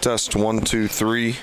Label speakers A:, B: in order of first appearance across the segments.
A: Test 1, 2, 3.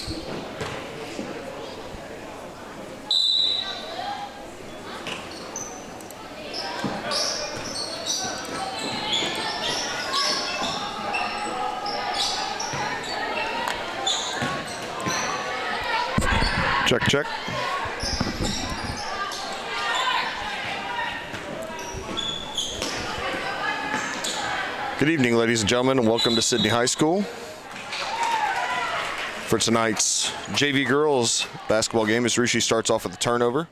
A: Check, check. Good evening, ladies and gentlemen, and welcome to Sidney High School for tonight's JV girls basketball game as Rushi starts off with a turnover.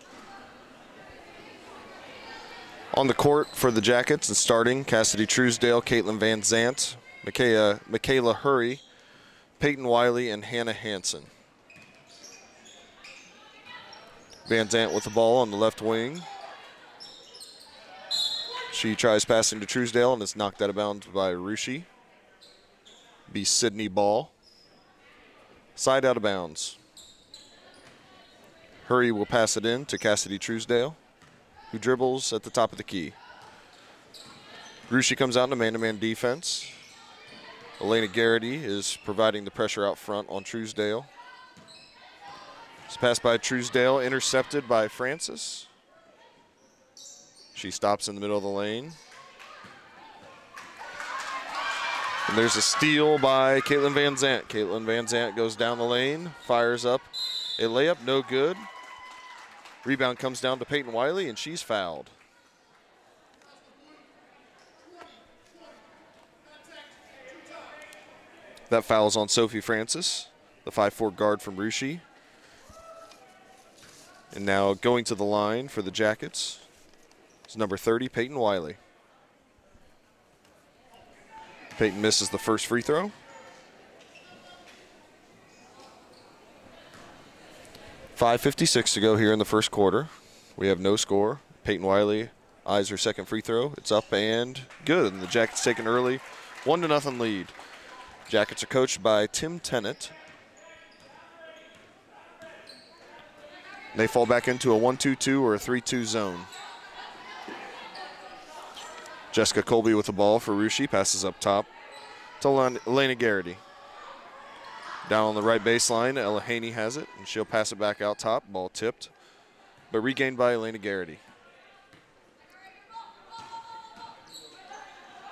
A: On the court for the Jackets and starting, Cassidy Truesdale, Caitlin Van Zant, Michaela Hurry, Peyton Wiley, and Hannah Hansen. Van Zant with the ball on the left wing. She tries passing to Truesdale and is knocked out of bounds by Rushi. Be Sidney ball. Side out of bounds. Hurry will pass it in to Cassidy Truesdale, who dribbles at the top of the key. Rushi comes out in a man-to-man defense. Elena Garrity is providing the pressure out front on Truesdale. It's passed by Truesdale, intercepted by Francis. She stops in the middle of the lane. And there's a steal by Caitlin Van Zant. Caitlin Van Zant goes down the lane, fires up a layup, no good. Rebound comes down to Peyton Wiley, and she's fouled. That foul is on Sophie Francis, the 5'4" guard from Rushi. And now going to the line for the Jackets is number 30, Peyton Wiley. Peyton misses the first free throw. 5:56 to go here in the first quarter. We have no score. Peyton Wiley eyes her second free throw. It's up and good. And the Jackets take an early 1-0 lead. Jackets are coached by Tim Tennant. They fall back into a 1-2-2 or a 3-2 zone. Jessica Colby with the ball for Rushi. Passes up top to Elena Garrity. Down on the right baseline, Ella Haney has it, and she'll pass it back out top. Ball tipped, but regained by Elena Garrity.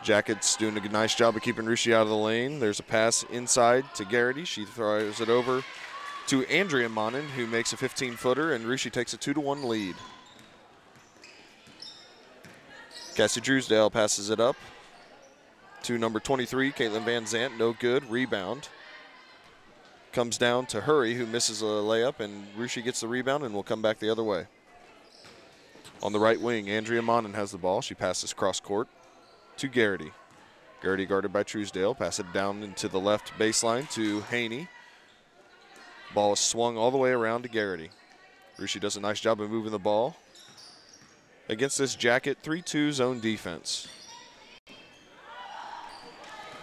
A: Jackets doing a nice job of keeping Rushi out of the lane. There's a pass inside to Garrity. She throws it over to Andrea Monin, who makes a 15-footer, and Rushi takes a 2-1 lead. Cassie Truesdale passes it up to number 23, Caitlin Van Zant. No good. Rebound. Comes down to Hurry, who misses a layup, and Rushi gets the rebound and will come back the other way. On the right wing, Andrea Monin has the ball. She passes cross court to Garrity. Garrity guarded by Truesdale. Pass it down into the left baseline to Haney. Ball is swung all the way around to Garrity. Rushi does a nice job of moving the ball against this Jacket 3-2 zone defense.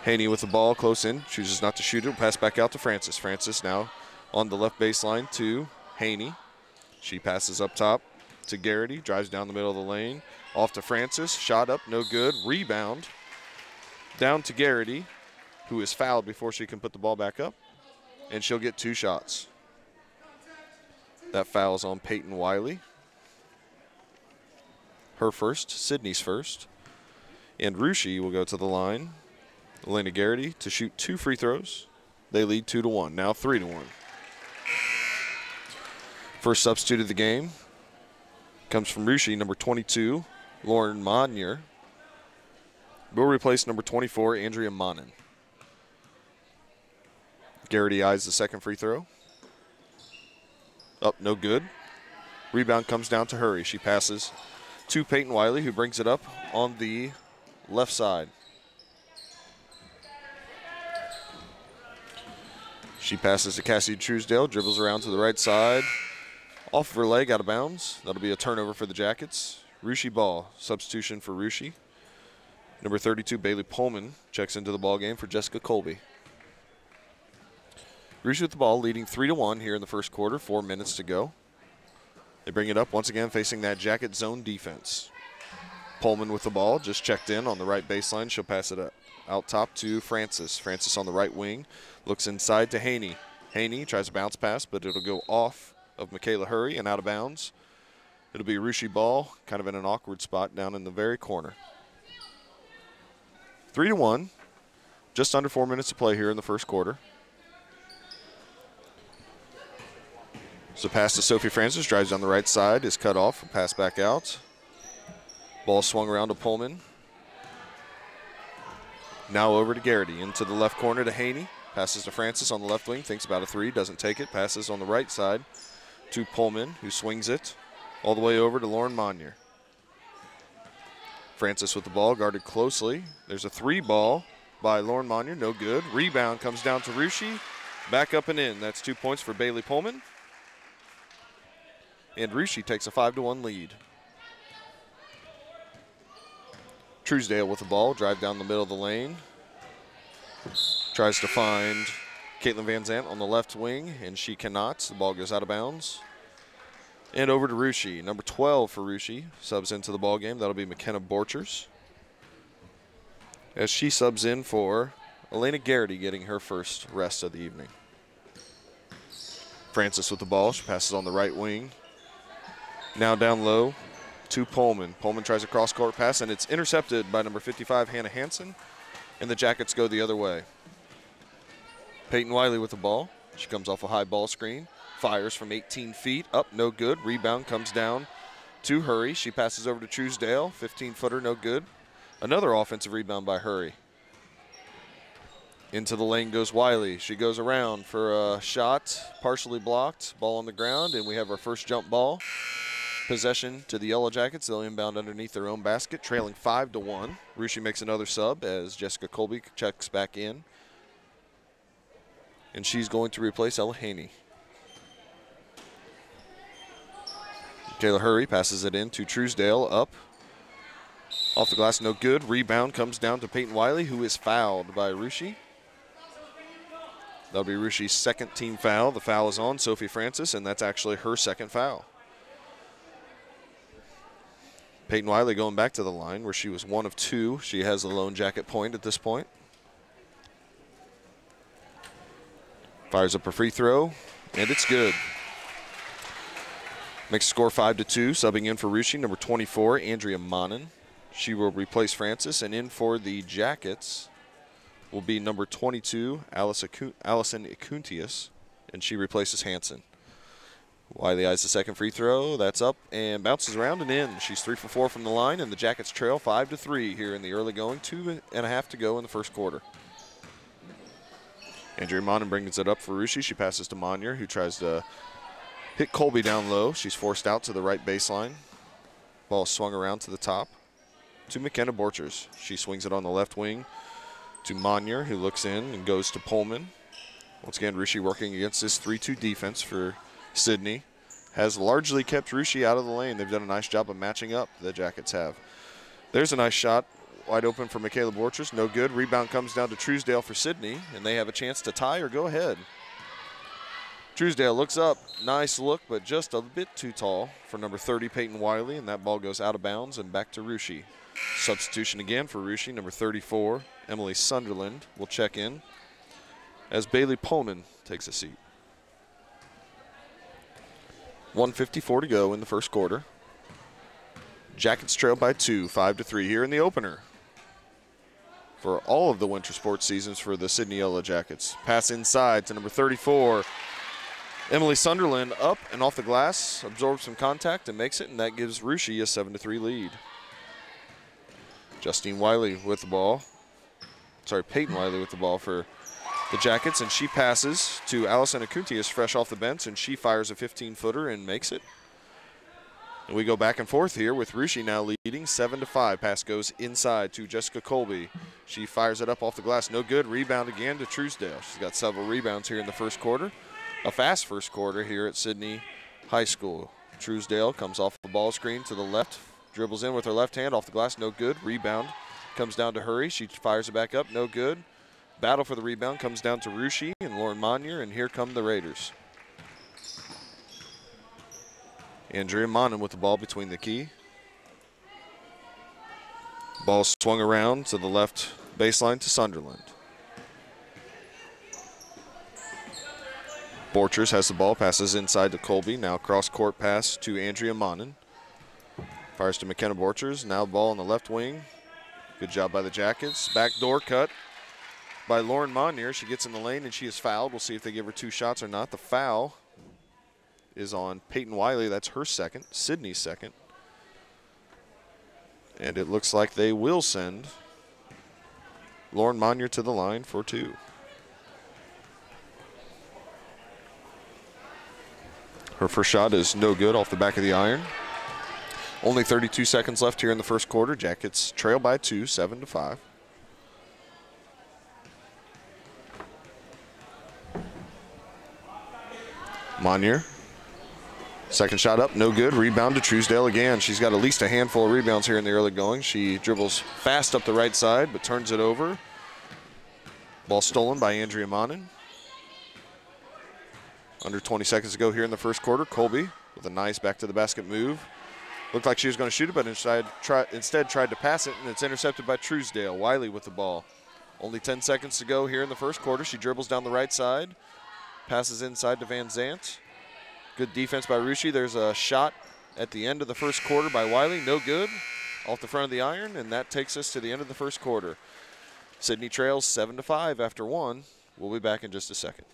A: Haney with the ball close in, chooses not to shoot it, pass back out to Francis. Francis now on the left baseline to Haney. She passes up top to Garrity, drives down the middle of the lane, off to Francis, shot up, no good, rebound. Down to Garrity, who is fouled before she can put the ball back up, and she'll get 2 shots. That foul is on Peyton Wiley. Her first, Sidney's first. And Rushi will go to the line. Elena Garrity to shoot 2 free throws. They lead 2-1, now 3-1. First substitute of the game comes from Rushi, number 22, Lauren Monnier. Will replace number 24, Andrea Monin. Garrity eyes the second free throw. Up, no good. Rebound comes down to Hurry. She passes to Peyton Wiley, who brings it up on the left side. She passes to Cassidy Truesdale, dribbles around to the right side. Off of her leg, out of bounds. That'll be a turnover for the Jackets. Rushi ball, substitution for Rushi. Number 32, Bailey Pullman, checks into the ball game for Jessica Colby. Rushi with the ball, leading 3-1 here in the first quarter, 4 minutes to go. They bring it up once again, facing that Jacket zone defense. Pullman with the ball, just checked in on the right baseline. She'll pass it out top to Francis. Francis on the right wing, looks inside to Haney. Haney tries a bounce pass, but it'll go off of Michaela Hurry and out of bounds. It'll be a Rushi ball, kind of in an awkward spot down in the very corner. 3-1. Just under 4 minutes to play here in the first quarter. So pass to Sophie Francis, drives down the right side, is cut off, pass back out. Ball swung around to Pullman. Now over to Garrity, into the left corner to Haney. Passes to Francis on the left wing, thinks about a three, doesn't take it. Passes on the right side to Pullman, who swings it all the way over to Lauren Monier. Francis with the ball, guarded closely. There's a three ball by Lauren Monier, no good. Rebound comes down to Rushi, back up and in. That's 2 points for Bailey Pullman. And Rushi takes a 5-1 lead. Truesdale with the ball, drive down the middle of the lane. Tries to find Caitlin Van Zant on the left wing, and she cannot. The ball goes out of bounds. And over to Rushi. Number 12 for Rushi subs into the ball game. That'll be McKenna Borchers, as she subs in for Elena Garrity, getting her first rest of the evening. Francis with the ball. She passes on the right wing. Now down low to Pullman. Pullman tries a cross-court pass, and it's intercepted by number 55, Hannah Hansen, and the Jackets go the other way. Peyton Wiley with the ball. She comes off a high ball screen, fires from 18 feet, up, no good. Rebound comes down to Hurry. She passes over to Truesdale, 15-footer, no good. Another offensive rebound by Hurry. Into the lane goes Wiley. She goes around for a shot, partially blocked, ball on the ground, and we have our first jump ball. Possession to the Yellow Jackets. They'll inbound underneath their own basket, trailing 5-1. Rushi makes another sub as Jessica Colby checks back in. And she's going to replace Ella Haney. Kayla Hurry passes it in to Truesdale, up. Off the glass, no good. Rebound comes down to Peyton Wiley, who is fouled by Rushi. That'll be Rushi's second team foul. The foul is on Sophie Francis, and that's actually her second foul. Peyton Wiley going back to the line where she was 1 of 2. She has the lone jacket point at this point. Fires up a free throw, and it's good. Makes the score 5-2. Subbing in for Rushi, number 24, Andrea Monin. She will replace Francis, and in for the Jackets will be number 22, Allison Ikuntius, and she replaces Hansen. Wiley eyes the second free throw. That's up and bounces around and in. She's 3 for 4 from the line, and the Jackets trail 5-3 here in the early going. 2.5 to go in the first quarter. Andrea Monin brings it up for Rushi. She passes to Monier, who tries to hit Colby down low. She's forced out to the right baseline. Ball swung around to the top to McKenna Borchers. She swings it on the left wing to Monier, who looks in and goes to Pullman. Once again, Rushi working against this 3-2 defense for Sidney. Has largely kept Rushi out of the lane. They've done a nice job of matching up, the Jackets have. There's a nice shot, wide open for Michaela Borchers. No good. Rebound comes down to Truesdale for Sidney, and they have a chance to tie or go ahead. Truesdale looks up. Nice look, but just a bit too tall for number 30, Peyton Wiley, and that ball goes out of bounds and back to Rushi. Substitution again for Rushi. Number 34, Emily Sunderland, will check in as Bailey Pullman takes a seat. 1:54 to go in the first quarter. Jackets trail by 2, 5-3 here in the opener for all of the winter sports seasons for the Sidney Yellow Jackets. Pass inside to number 34, Emily Sunderland, up and off the glass, absorbs some contact and makes it, and that gives Rushi a 7-3 lead. Justine Wiley with the ball. Sorry, Peyton Wiley with the ball for the Jackets, and she passes to Allison Akuntius fresh off the bench, and she fires a 15-footer and makes it. And we go back and forth here with Rushi now leading 7-5. Pass goes inside to Jessica Colby. She fires it up off the glass. No good. Rebound again to Truesdale. She's got several rebounds here in the first quarter. A fast first quarter here at Sidney High School. Truesdale comes off the ball screen to the left. Dribbles in with her left hand off the glass. No good. Rebound comes down to Hurry. She fires it back up. No good. Battle for the rebound comes down to Rushi and Lauren Monier, and here come the Raiders. Andrea Monin with the ball between the key. Ball swung around to the left baseline to Sunderland. Borchers has the ball, passes inside to Colby. Now cross-court pass to Andrea Monin. Fires to McKenna Borchers. Now ball on the left wing. Good job by the Jackets. Backdoor cut by Lauren Monier. She gets in the lane and she is fouled. We'll see if they give her 2 shots or not. The foul is on Peyton Wiley. That's her second, Sidney's second. And it looks like they will send Lauren Monier to the line for 2. Her first shot is no good off the back of the iron. Only 32 seconds left here in the first quarter. Jackets trail by 2, 7-5. Monier. Second shot up, no good. Rebound to Truesdale again. She's got at least a handful of rebounds here in the early going. She dribbles fast up the right side, but turns it over. Ball stolen by Andrea Monin. Under 20 seconds to go here in the first quarter. Colby with a nice back to the basket move. Looked like she was going to shoot it, but instead tried to pass it, and it's intercepted by Truesdale. Wiley with the ball. Only 10 seconds to go here in the first quarter. She dribbles down the right side. Passes inside to Van Zant. Good defense by Ruschi. There's a shot at the end of the first quarter by Wiley. No good. Off the front of the iron, and that takes us to the end of the first quarter. Sidney trails 7-5 after 1. We'll be back in just a second.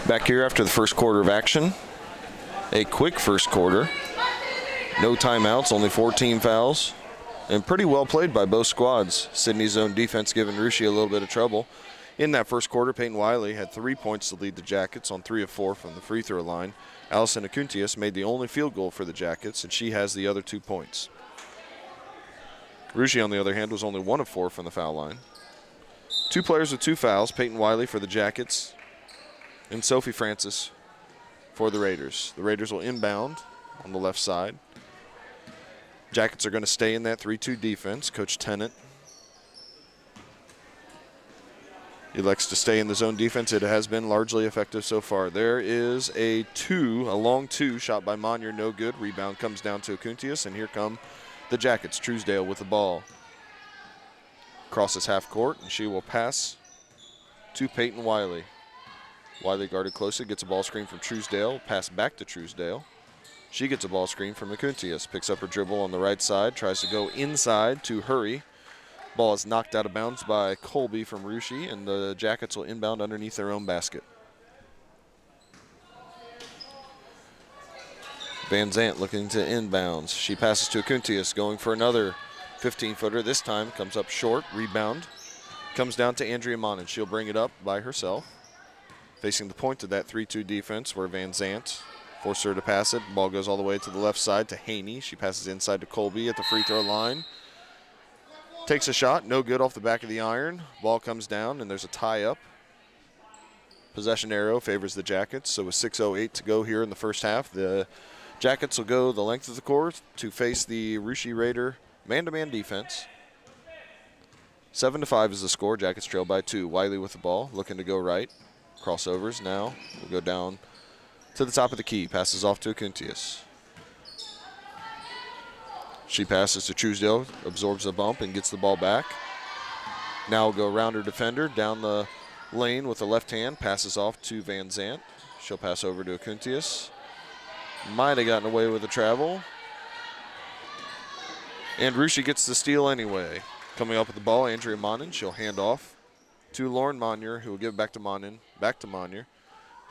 A: Back here after the first quarter of action. A quick first quarter. No timeouts, only 14 fouls. And pretty well played by both squads. Sidney's zone defense giving Ruschi a little bit of trouble. In that first quarter, Peyton Wiley had 3 points to lead the Jackets on 3 of 4 from the free throw line. Allison Akuntius made the only field goal for the Jackets, and she has the other 2 points. Ruschi, on the other hand, was only 1 of 4 from the foul line. 2 players with 2 fouls, Peyton Wiley for the Jackets and Sophie Francis for the Raiders. The Raiders will inbound on the left side. Jackets are going to stay in that 3-2 defense. Coach Tennant elects to stay in the zone defense. It has been largely effective so far. There is a long two shot by Monier, no good. Rebound comes down to Akuntius, and here come the Jackets. Truesdale with the ball. Crosses half court, and she will pass to Peyton Wiley. Wiley guarded closely, gets a ball screen from Truesdale, pass back to Truesdale. She gets a ball screen from Akuntius, picks up her dribble on the right side, tries to go inside to Hurry. Ball is knocked out of bounds by Colby from Ruschi, and the Jackets will inbound underneath their own basket. Van Zant looking to inbounds. She passes to Akuntius, going for another 15-footer. This time comes up short, rebound. Comes down to Andrea Monin. She'll bring it up by herself. Facing the point of that 3-2 defense where Van Zant forced her to pass it. Ball goes all the way to the left side to Haney. She passes inside to Colby at the free throw line. Takes a shot, no good off the back of the iron. Ball comes down and there's a tie-up. Possession arrow favors the Jackets. So with 6:08 to go here in the first half, the Jackets will go the length of the court to face the Ruschi Raider man-to-man defense. 7-5 is the score. Jackets trail by 2. Wiley with the ball, looking to go right. Crossovers now. We'll go down to the top of the key. Passes off to Akuntius. She passes to Truesdale, absorbs the bump and gets the ball back. Now we'll go around her defender, down the lane with the left hand. Passes off to Van Zant. She'll pass over to Akuntius. Might have gotten away with the travel. And Ruschi gets the steal anyway. Coming up with the ball, Andrea Monin. She'll hand off to Lauren Monier, who will give it back to Monin. Back to Monier.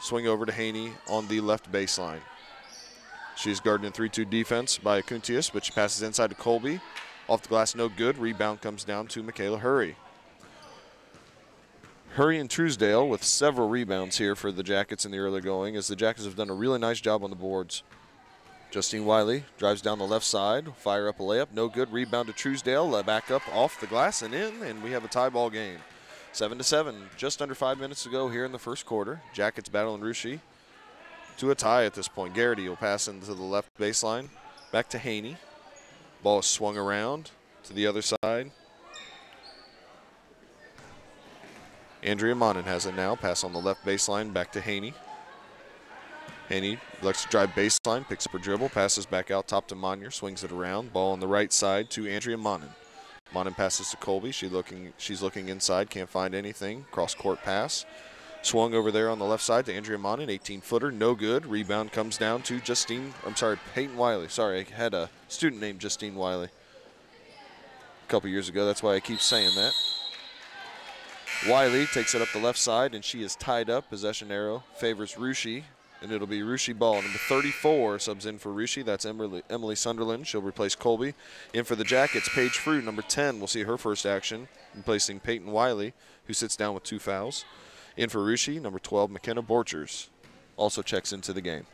A: Swing over to Haney on the left baseline. She's guarded in 3-2 defense by Akuntius, but she passes inside to Colby. Off the glass, no good. Rebound comes down to Michaela Hurry. Hurry and Truesdale with several rebounds here for the Jackets in the early going, as the Jackets have done a really nice job on the boards. Justine Wiley drives down the left side, fire up a layup, no good. Rebound to Truesdale, back up off the glass and in, and we have a tie ball game. 7-7, just under 5 minutes to go here in the first quarter. Jackets battling Russia to a tie at this point. Garrity will pass into the left baseline, back to Haney. Ball is swung around to the other side. Andrea Monin has it now. Pass on the left baseline, back to Haney. Haney likes to drive baseline, picks up her dribble, passes back out top to Monier, swings it around. Ball on the right side to Andrea Monin. Monin passes to Colby. She's looking inside, can't find anything. Cross-court pass. Swung over there on the left side to Andrea Monin, 18-footer, no good. Rebound comes down to Peyton Wiley. Sorry, I had a student named Justine Wiley a couple years ago. That's why I keep saying that. Wiley takes it up the left side, and she is tied up. Possession arrow favors Russia, and it'll be Russia ball. Number 34 subs in for Russia. That's Emily Sunderland. She'll replace Colby. In for the Jackets, Paige Frew, number 10, will see her first action, replacing Peyton Wiley, who sits down with 2 fouls. In for Russia, number 12, McKenna Borchers, also checks into the game.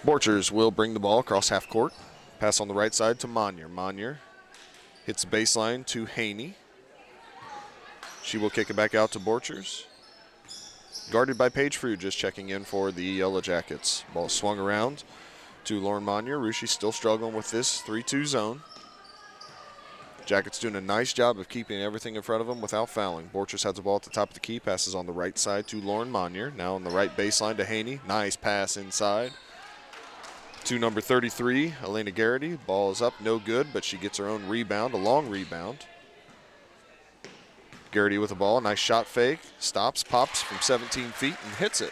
A: Borchers will bring the ball across half court. Pass on the right side to Monier. Monier hits the baseline to Haney. She will kick it back out to Borchers. Guarded by Paige Frew, just checking in for the Yellow Jackets. Ball swung around to Lauren Monier. Russia still struggling with this 3-2 zone. Jackets doing a nice job of keeping everything in front of them without fouling. Borchers has the ball at the top of the key, passes on the right side to Lauren Monier. Now on the right baseline to Haney. Nice pass inside to number 33, Elena Garrity. Ball is up, no good, but she gets her own rebound, a long rebound. Garrity with the ball, nice shot fake, stops, pops from 17 feet and hits it.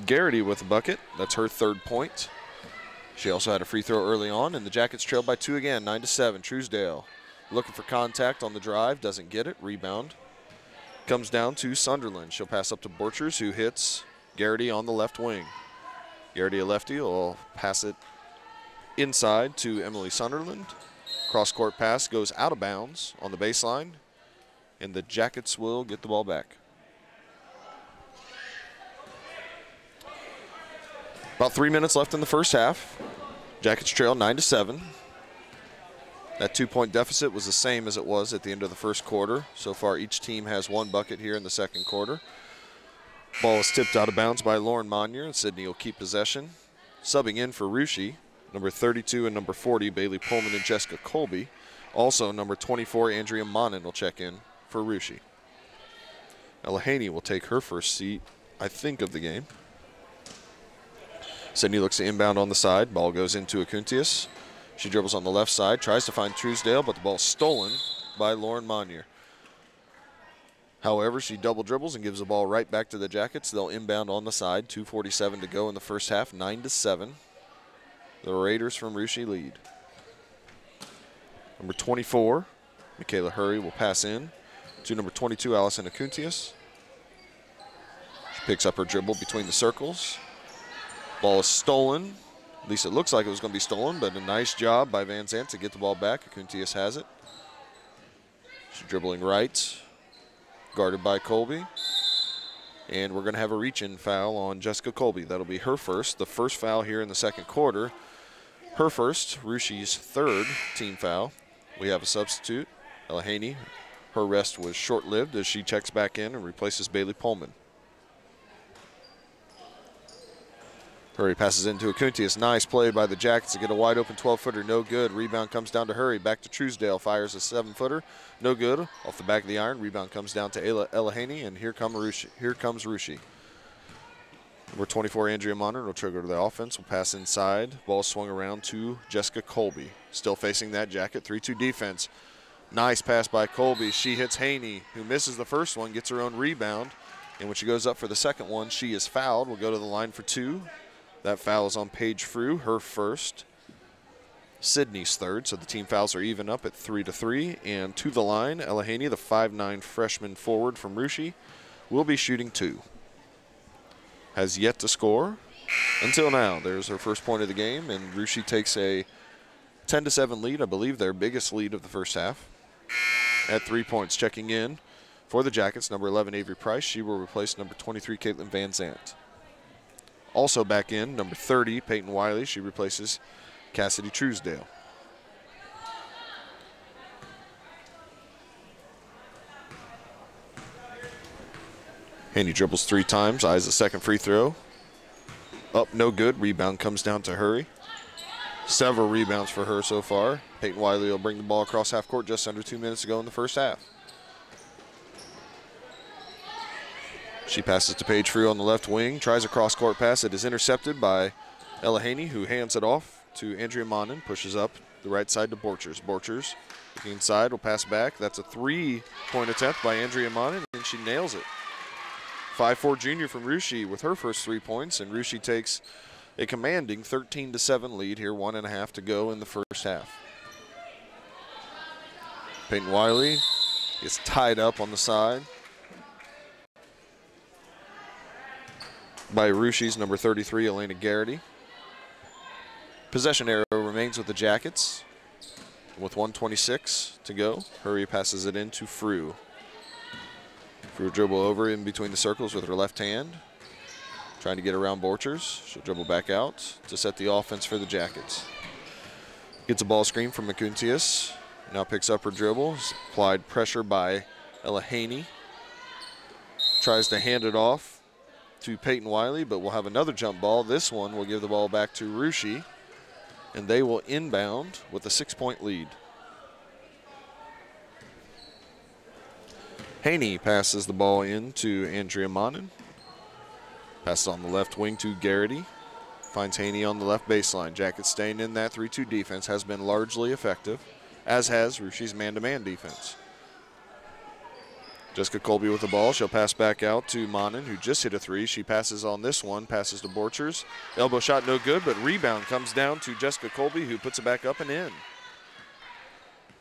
A: Garrity with the bucket, that's her 3rd point. She also had a free throw early on, and the Jackets trailed by 2 again, 9-7. Truesdale looking for contact on the drive, doesn't get it, rebound. Comes down to Sunderland. She'll pass up to Borchers, who hits Garrity on the left wing. Garrity, a lefty, will pass it inside to Emily Sunderland. Cross-court pass goes out of bounds on the baseline, and the Jackets will get the ball back. About 3 minutes left in the first half. Jackets trail 9-7. That 2-point deficit was the same as it was at the end of the first quarter. So far, each team has 1 bucket here in the second quarter. Ball is tipped out of bounds by Lauren Monier, and Sidney will keep possession. Subbing in for Russia, number 32 and number 40, Bailey Pullman and Jessica Colby. Also, number 24, Andrea Monin will check in for Russia. Ella Haney will take her first seat, I think, of the game. Sidney looks to inbound on the side. Ball goes into Akuntius. She dribbles on the left side, tries to find Truesdale, but the ball's stolen by Lauren Monier. However, she double dribbles and gives the ball right back to the Jackets. They'll inbound on the side. 2:47 to go in the first half, 9-7. The Raiders from Russia lead. Number 24, Michaela Hurry, will pass in to number 22, Allison Akuntius. She picks up her dribble between the circles. Ball is stolen. At least it looks like it was going to be stolen, but a nice job by Van Zandt to get the ball back. Akuntius has it. She's dribbling right, guarded by Colby. And we're going to have a reach-in foul on Jessica Colby. That'll be her first, the first foul here in the second quarter. Her first, Russia's 3rd team foul. We have a substitute, Ella Haney. Her rest was short-lived as she checks back in and replaces Bailey Pullman. Hurry passes into Akuntius. Nice play by the Jackets to get a wide-open 12-footer. No good. Rebound comes down to Hurry. Back to Truesdale. Fires a 7-footer. No good. Off the back of the iron. Rebound comes down to Ella Haney, and here comes Russia. Number 24, Andrea Monner, will trigger to the offense. Will pass inside. Ball swung around to Jessica Colby. Still facing that Jacket. 3-2 defense. Nice pass by Colby. She hits Haney, who misses the first one, gets her own rebound. And when she goes up for the second one, she is fouled. Will go to the line for 2. That foul is on Paige Frew, her first. Sidney's third, so the team fouls are even up at 3-3. And to the line, Ella Haney, the 5'9" freshman forward from Russia, will be shooting 2. Has yet to score until now. There's her first point of the game, and Russia takes a 10-7 lead, I believe their biggest lead of the first half, at 3 points. Checking in for the Jackets, number 11, Avery Price. She will replace number 23, Caitlin Van Zandt. Also back in, number 30, Peyton Wiley. She replaces Cassidy Truesdale. Haney dribbles 3 times, eyes a second free throw. Up, no good. Rebound comes down to Hurry. Several rebounds for her so far. Peyton Wiley will bring the ball across half court just under 2 minutes to go in the first half. She passes to Paige Frew on the left wing, tries a cross-court pass. It is intercepted by Ella Haney, who hands it off to Andrea Monin, pushes up the right side to Borchers. Borchers looking inside, will pass back. That's a 3-point attempt by Andrea Monin, and she nails it. 5'4" junior from Russia with her first 3 points, and Russia takes a commanding 13-7 lead here, 1.5 to go in the first half. Peyton Wiley is tied up on the side by Russia's number 33, Elena Garrity. Possession arrow remains with the Jackets with 1:26 to go. Hurry passes it in to Frew. Frew dribble over in between the circles with her left hand, trying to get around Borchers. She'll dribble back out to set the offense for the Jackets. Gets a ball screen from McCuntius. Now picks up her dribble. Applied pressure by Ella Haney. Tries to hand it off to Peyton Wiley, but we'll have another jump ball. This one will give the ball back to Russia, and they will inbound with a 6-point lead. Haney passes the ball in to Andrea Monin. Passes on the left wing to Garrity. Finds Haney on the left baseline. Jackets staying in that 3-2 defense has been largely effective, as has Russia's man-to-man defense. Jessica Colby with the ball. She'll pass back out to Monin, who just hit a 3. She passes on this one, passes to Borchers. Elbow shot no good, but rebound comes down to Jessica Colby, who puts it back up and in.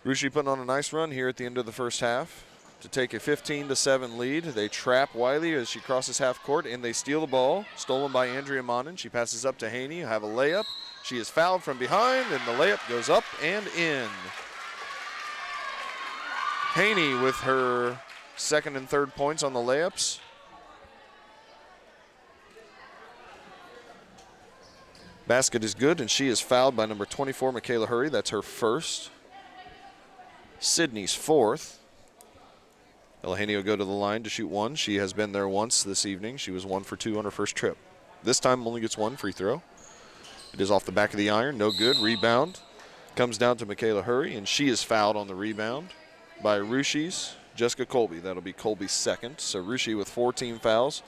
A: Russia putting on a nice run here at the end of the first half to take a 15-7 lead. They trap Wiley as she crosses half court, and they steal the ball. Stolen by Andrea Monin. She passes up to Haney, who have a layup. She is fouled from behind, and the layup goes up and in. Haney with her second and third points on the layups. Basket is good, and she is fouled by number 24, Michaela Hurry. That's her first. Sidney's fourth. Ella Haney will go to the line to shoot 1. She has been there once this evening. She was 1 for 2 on her first trip. This time only gets 1 free throw. It is off the back of the iron, no good. Rebound comes down to Michaela Hurry, and she is fouled on the rebound by Russia's Jessica Colby. That'll be Colby's second. So Russia with 4 team fouls.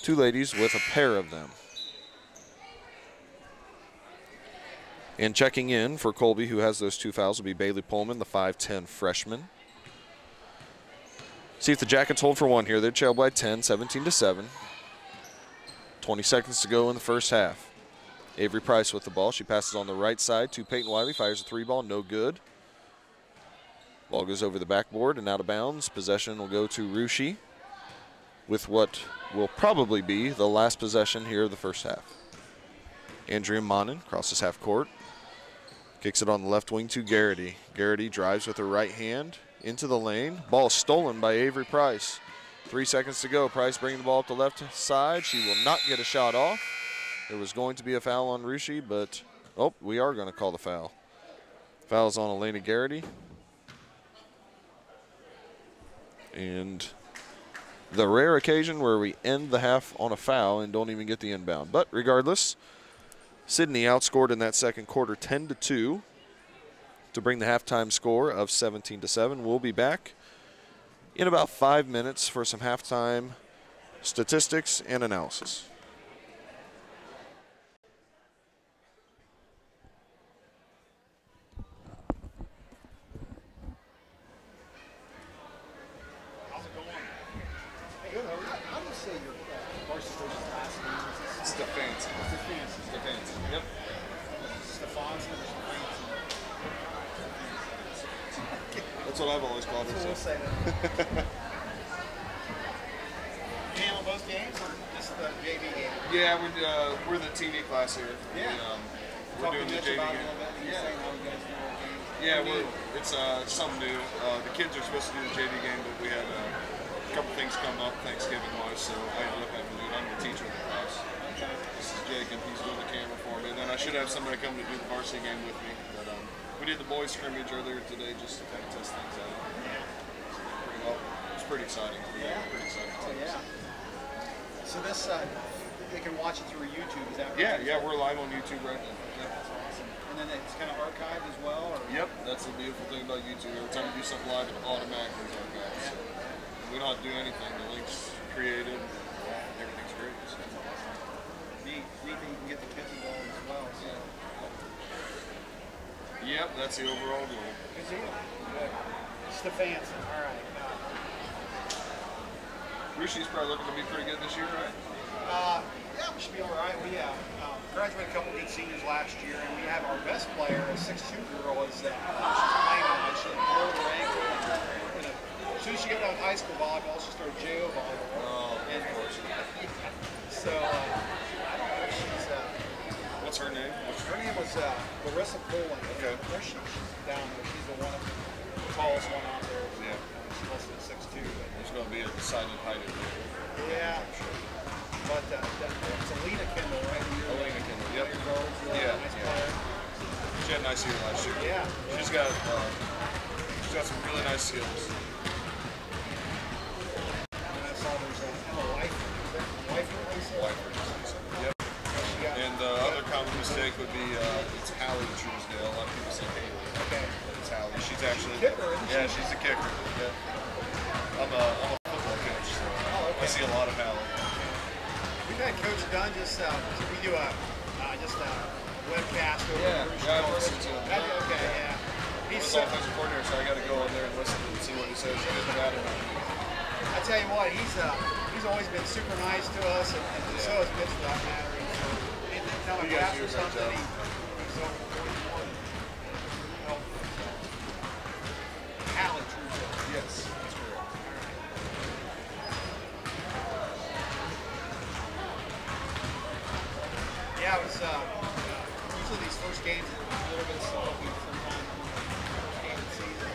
A: 2 ladies with a pair of them. And checking in for Colby, who has those 2 fouls, will be Bailey Pullman, the 5'10" freshman. See if the Jackets hold for 1 here. They're trailed by 10, 17-7. 20 seconds to go in the first half. Avery Price with the ball. She passes on the right side to Peyton Wiley. Fires a 3-ball, no good. Ball goes over the backboard and out of bounds. Possession will go to Russia with what will probably be the last possession here of the first half. Andrea Monin crosses half court. Kicks it on the left wing to Garrity. Garrity drives with her right hand into the lane. Ball stolen by Avery Price. 3 seconds to go. Price bringing the ball up the left side. She will not get a shot off. There was going to be a foul on Russia, but, oh, we are going to call the foul. Foul's on Elena Garrity. And the rare occasion where we end the half on a foul and don't even get the inbound. But regardless, Sidney outscored in that second quarter 10-2 to bring the halftime score of 17-7. We'll be back in about 5 minutes for some halftime statistics and analysis. That's what I've always called her.
B: So we'll say that. You handle both games or just the JV game?
A: Yeah, we're the TV class here.
B: Yeah.
A: We're doing the JV game. Yeah, it's something new. The kids are supposed to do the JV game, but we had a couple things come up Thanksgiving-wise, so I ended up having to do it. I'm the teacher of the class.
B: Okay.
A: This is Jacob. He's doing the camera for me. And then I should have somebody come to do the varsity game with me. But we did the boys scrimmage earlier today just to kind of test things out. It's pretty exciting.
B: Yeah.
A: Pretty exciting.
B: Oh, yeah. So this, they can watch it through YouTube, is that
A: Yeah,
B: right?
A: we're live on YouTube right now. Yeah.
B: That's awesome. And then it's kind of archived as well? Or?
A: Yep, that's the beautiful thing about YouTube. Every time you do something live, it automatically is archived. So we don't have to do anything. The link's created. Everything's great. So.
B: Neat thing you can get the kids involved as well. So.
A: Yep, that's the overall goal.
B: Good deal. Good. Stefanson, all right.
A: Rushi's probably looking to be pretty good this year, right?
B: Yeah, we should be all right. We graduated a couple good seniors last year, and we have our best player, a 6'2" girl, is she's playing on. She rolled her ankle. And as soon as she got out of high school volleyball, she started JO volleyball.
A: Oh, of course.
B: So I don't know if she's.
A: What's her name?
B: Her name was Larissa Poland.
A: Okay.
B: Where's she? She's down there. She's the tallest one out there.
A: Yeah.
B: She's less than 6'2".
A: There's going to be a decided height in there.
B: Yeah. But it's Alina Kendall, right?
A: Alina Kendall, yep.
B: Yeah. Nice player.
A: She had a nice year last year.
B: Yeah.
A: She's got some really nice skills.
B: And I saw there's Emma Weifer. Is that Weifer, Lisa?
A: Weifer, yep. And the other common mistake would be it's Hallie Truesdale. A lot of people say Haley.
B: Okay.
A: But it's Hallie. She's actually
B: kicker, isn't she?
A: Yeah, she's the kicker. Yeah. I'm a football coach, so I see a lot of Hallie.
B: We've had Coach Dunn we do a webcast over
A: Yeah, I've listened to him.
B: Okay, yeah.
A: He's the offensive coordinator, so I got to go in there and listen and see what he says. Good and bad about it.
B: I tell you what, he's always been super nice to us, and so has Mitch for that matter. Anytime I ask for something, he's always wanted to help. Hallie Truesdale.
A: Yes, that's correct.
B: Yeah, it was usually these first games a little bit slow sometimes in the first game of the season.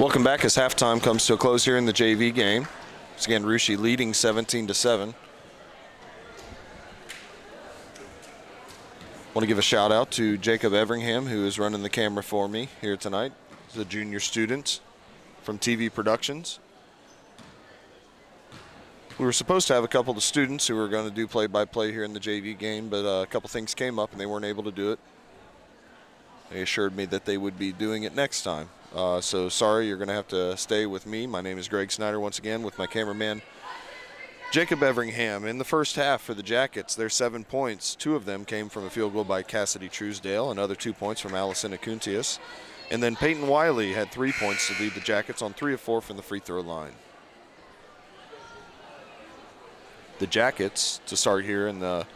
A: Welcome back as halftime comes to a close here in the JV game. Once again, Russia leading 17-7. Want to give a shout out to Jacob Everingham, who is running the camera for me here tonight. He's a junior student from TV Productions. We were supposed to have a couple of students who were going to do play-by-play here in the JV game, but a couple things came up and they weren't able to do it. They assured me that they would be doing it next time. So sorry, you're going to have to stay with me. My name is Greg Snyder once again with my cameraman Jacob Everingham. In the first half for the Jackets, their 7 points, 2 of them came from a field goal by Cassidy Truesdale, another 2 points from Allison Acuntius. And then Peyton Wiley had 3 points to lead the Jackets on 3 of 4 from the free throw line. The Jackets, to start here in the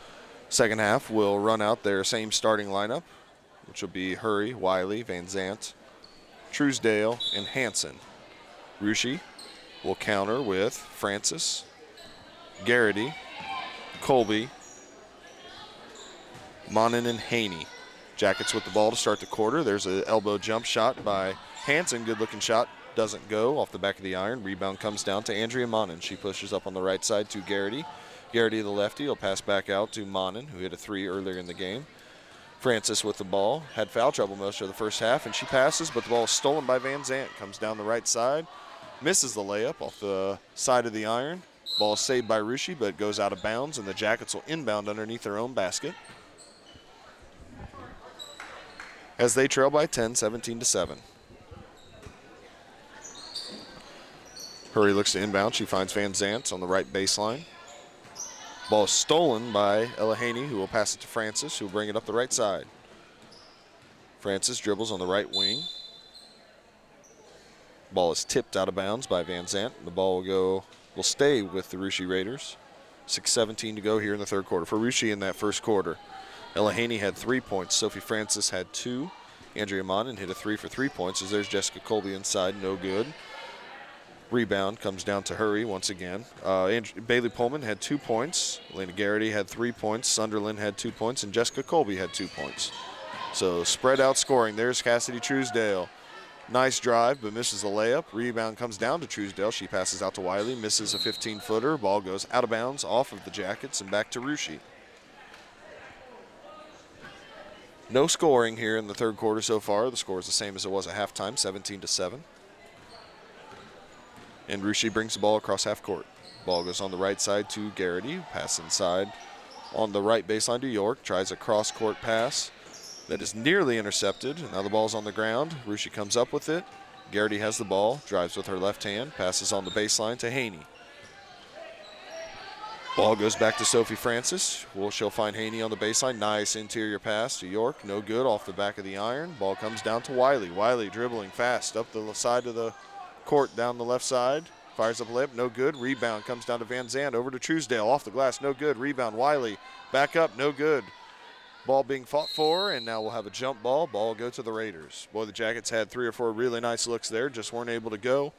A: second half, will run out their same starting lineup, which will be Hurry, Wiley, Van Zant, Truesdale, and Hansen. Russia will counter with Francis, Garrity, Colby, Monin, and Haney. Jackets with the ball to start the quarter. There's an elbow jump shot by Hansen. Good looking shot. Doesn't go off the back of the iron. Rebound comes down to Andrea Monin. She pushes up on the right side to Garrity. Garrity, the lefty, will pass back out to Monin, who hit a 3 earlier in the game. Francis with the ball, had foul trouble most of the first half, and she passes, but the ball is stolen by Van Zant. Comes down the right side, misses the layup off the side of the iron. Ball is saved by Russia, but goes out of bounds, and the Jackets will inbound underneath their own basket as they trail by 10, 17-7. Hurry looks to inbound. She finds Van Zant on the right baseline. Ball is stolen by Ella Haney, who will pass it to Francis, who will bring it up the right side. Francis dribbles on the right wing. Ball is tipped out of bounds by Van Zant. The ball will stay with the Russia Raiders. 6:17 to go here in the third quarter. For Russia in that first quarter, Ella Haney had 3 points. Sophie Francis had 2. Andrea Monin hit a 3 for 3 points. As there's Jessica Colby inside, no good. Rebound comes down to Hurry once again. Bailey Pullman had 2 points. Elena Garrity had 3 points. Sunderland had 2 points. And Jessica Colby had 2 points. So spread out scoring. There's Cassidy Truesdale. Nice drive, but misses the layup. Rebound comes down to Truesdale. She passes out to Wiley, misses a 15-footer. Ball goes out of bounds off of the Jackets and back to Russia. No scoring here in the third quarter so far. The score is the same as it was at halftime, 17-7. And Russia brings the ball across half court. Ball goes on the right side to Garrity. Pass inside on the right baseline to York. Tries a cross-court pass that is nearly intercepted. Now the ball's on the ground. Russia comes up with it. Garrity has the ball. Drives with her left hand. Passes on the baseline to Haney. Ball goes back to Sophie Francis. Well, she'll find Haney on the baseline. Nice interior pass to York. No good off the back of the iron. Ball comes down to Wiley. Wiley dribbling fast up the side of the court down the left side. Fires up a layup. No good. Rebound comes down to Van Zant. Over to Truesdale. Off the glass. No good. Rebound. Wiley. Back up. No good. Ball being fought for, and now we'll have a jump ball. Ball will go to the Raiders. Boy, the Jackets had 3 or 4 really nice looks there. Just weren't able to go.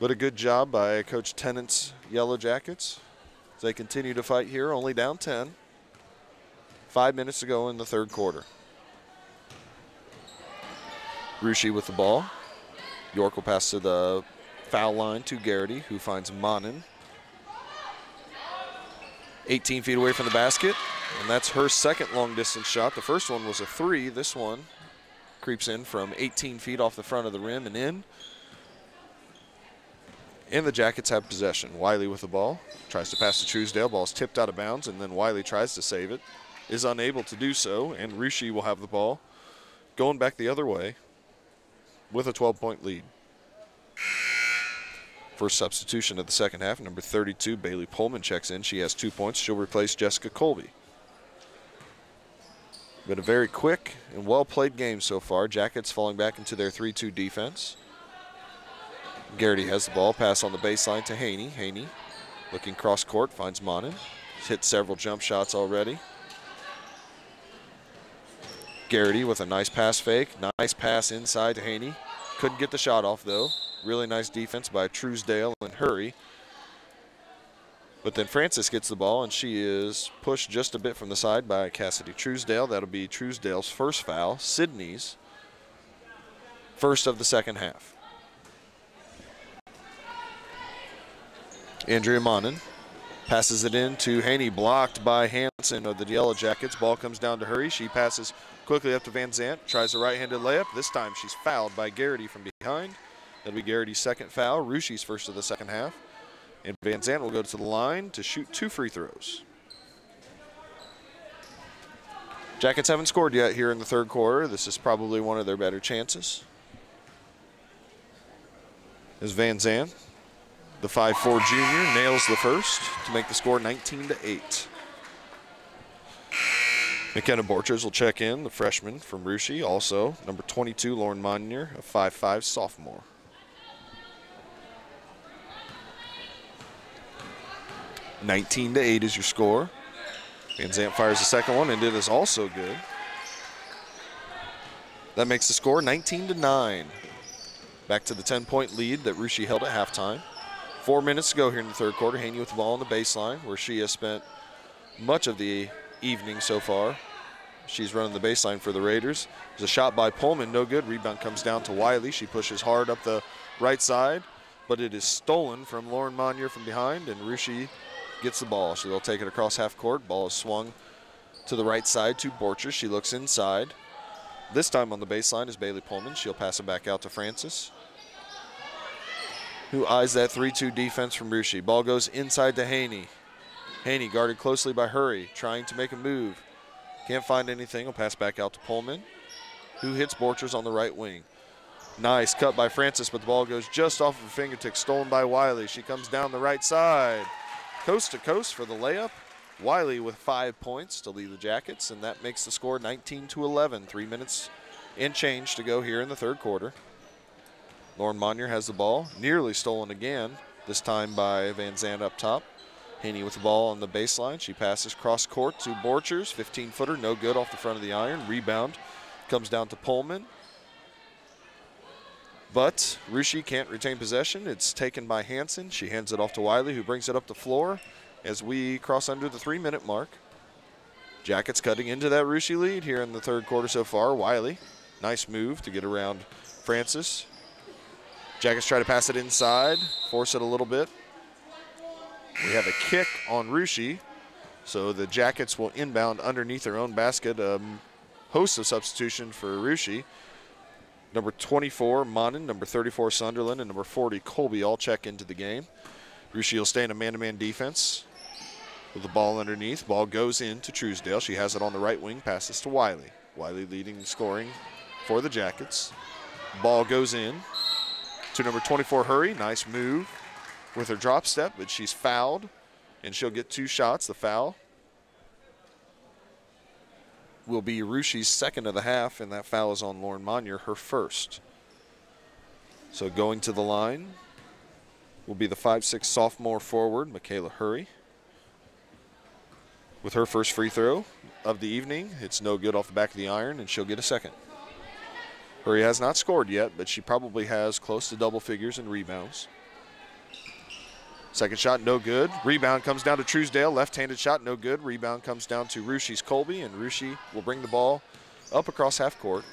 A: But a good job by Coach Tennant's Yellow Jackets as they continue to fight here, only down 10. 5 minutes to go in the third quarter. Russia with the ball. York will pass to the foul line to Garrity, who finds Monin. 18 feet away from the basket, and that's her second long-distance shot. The first one was a 3. This one creeps in from 18 feet off the front of the rim and in. And the Jackets have possession. Wiley with the ball. Tries to pass to Truesdale. Ball's tipped out of bounds, and then Wiley tries to save it. Is unable to do so, and Russia will have the ball going back the other way with a 12-point lead. First substitution of the second half, number 32, Bailey Pullman checks in. She has 2 points. She'll replace Jessica Colby. Been a very quick and well-played game so far. Jackets falling back into their 3-2 defense. Garrity has the ball. Pass on the baseline to Haney. Haney looking cross-court, finds Monin. He's hit several jump shots already. Garrity with a nice pass fake. Nice pass inside to Haney. Couldn't get the shot off, though. Really nice defense by Truesdale and Hurry. But then Francis gets the ball, and she is pushed just a bit from the side by Cassidy Truesdale. That'll be Truesdale's first foul. Sidney's first of the second half. Andrea Monin passes it in to Haney, blocked by Hansen of the Yellow Jackets. Ball comes down to Hurry. She passes quickly up to Van Zant, tries a right-handed layup. This time she's fouled by Garrity from behind. That'll be Garrity's second foul, Ruschi's first of the second half. And Van Zant will go to the line to shoot 2 free throws. Jackets haven't scored yet here in the third quarter. This is probably one of their better chances. As Van Zant, the 5'4" junior, nails the first to make the score 19-8. McKenna Borchers will check in, the freshman from Russia. Also, number 22, Lauren Monier, a 5'5" sophomore. (19-8) is your score. Van Zant fires the second one, and it is also good. That makes the score 19-9. Back to the 10-point lead that Russia held at halftime. 4 minutes to go here in the third quarter. Haney with the ball on the baseline, where she has spent much of the evening so far. She's running the baseline for the Raiders. There's a shot by Pullman, no good. Rebound comes down to Wiley. She pushes hard up the right side, but it is stolen from Lauren Monier from behind, and Russia gets the ball. So they'll take it across half court. Ball is swung to the right side to Borchers. She looks inside. This time on the baseline is Bailey Pullman. She'll pass it back out to Francis, who eyes that 3-2 defense from Russia. Ball goes inside to Haney. Haney guarded closely by Hurry, trying to make a move. Can't find anything. Will pass back out to Pullman, who hits Borchers on the right wing. Nice cut by Francis, but the ball goes just off of her fingertips, stolen by Wiley. She comes down the right side, coast to coast for the layup. Wiley with 5 points to lead the Jackets, and that makes the score 19-11. 3 minutes and change to go here in the third quarter. Lauren Monier has the ball, nearly stolen again, this time by Van Zant up top. Haney with the ball on the baseline. She passes cross court to Borchers, 15-footer, no good off the front of the iron. Rebound comes down to Pullman. But Russia can't retain possession. It's taken by Hansen. She hands it off to Wiley, who brings it up the floor as we cross under the 3-minute mark. Jackets cutting into that Russia lead here in the third quarter so far. Wiley, nice move to get around Francis. Jackets try to pass it inside, force it a little bit. We have a kick on Russia, so the Jackets will inbound underneath their own basket. Host of substitution for Russia. Number 24, Monin, number 34, Sunderland, and number 40, Colby all check into the game. Russia will stay in a man-to-man defense with the ball underneath. Ball goes in to Truesdale. She has it on the right wing, passes to Wiley. Wiley leading the scoring for the Jackets. Ball goes in to number 24, Hurry. Nice move with her drop step, but she's fouled, and she'll get 2 shots. The foul will be Russia's second of the half, and that foul is on Lauren Monier, her first. So going to the line will be the 5'6" sophomore forward, Michaela Hurry. With her first free throw of the evening, it's no good off the back of the iron, and she'll get a second. Hurry has not scored yet, but she probably has close to double figures in rebounds. Second shot, no good. Rebound comes down to Truesdale. Left-handed shot, no good. Rebound comes down to Russia's Colby, and Russia will bring the ball up across half court.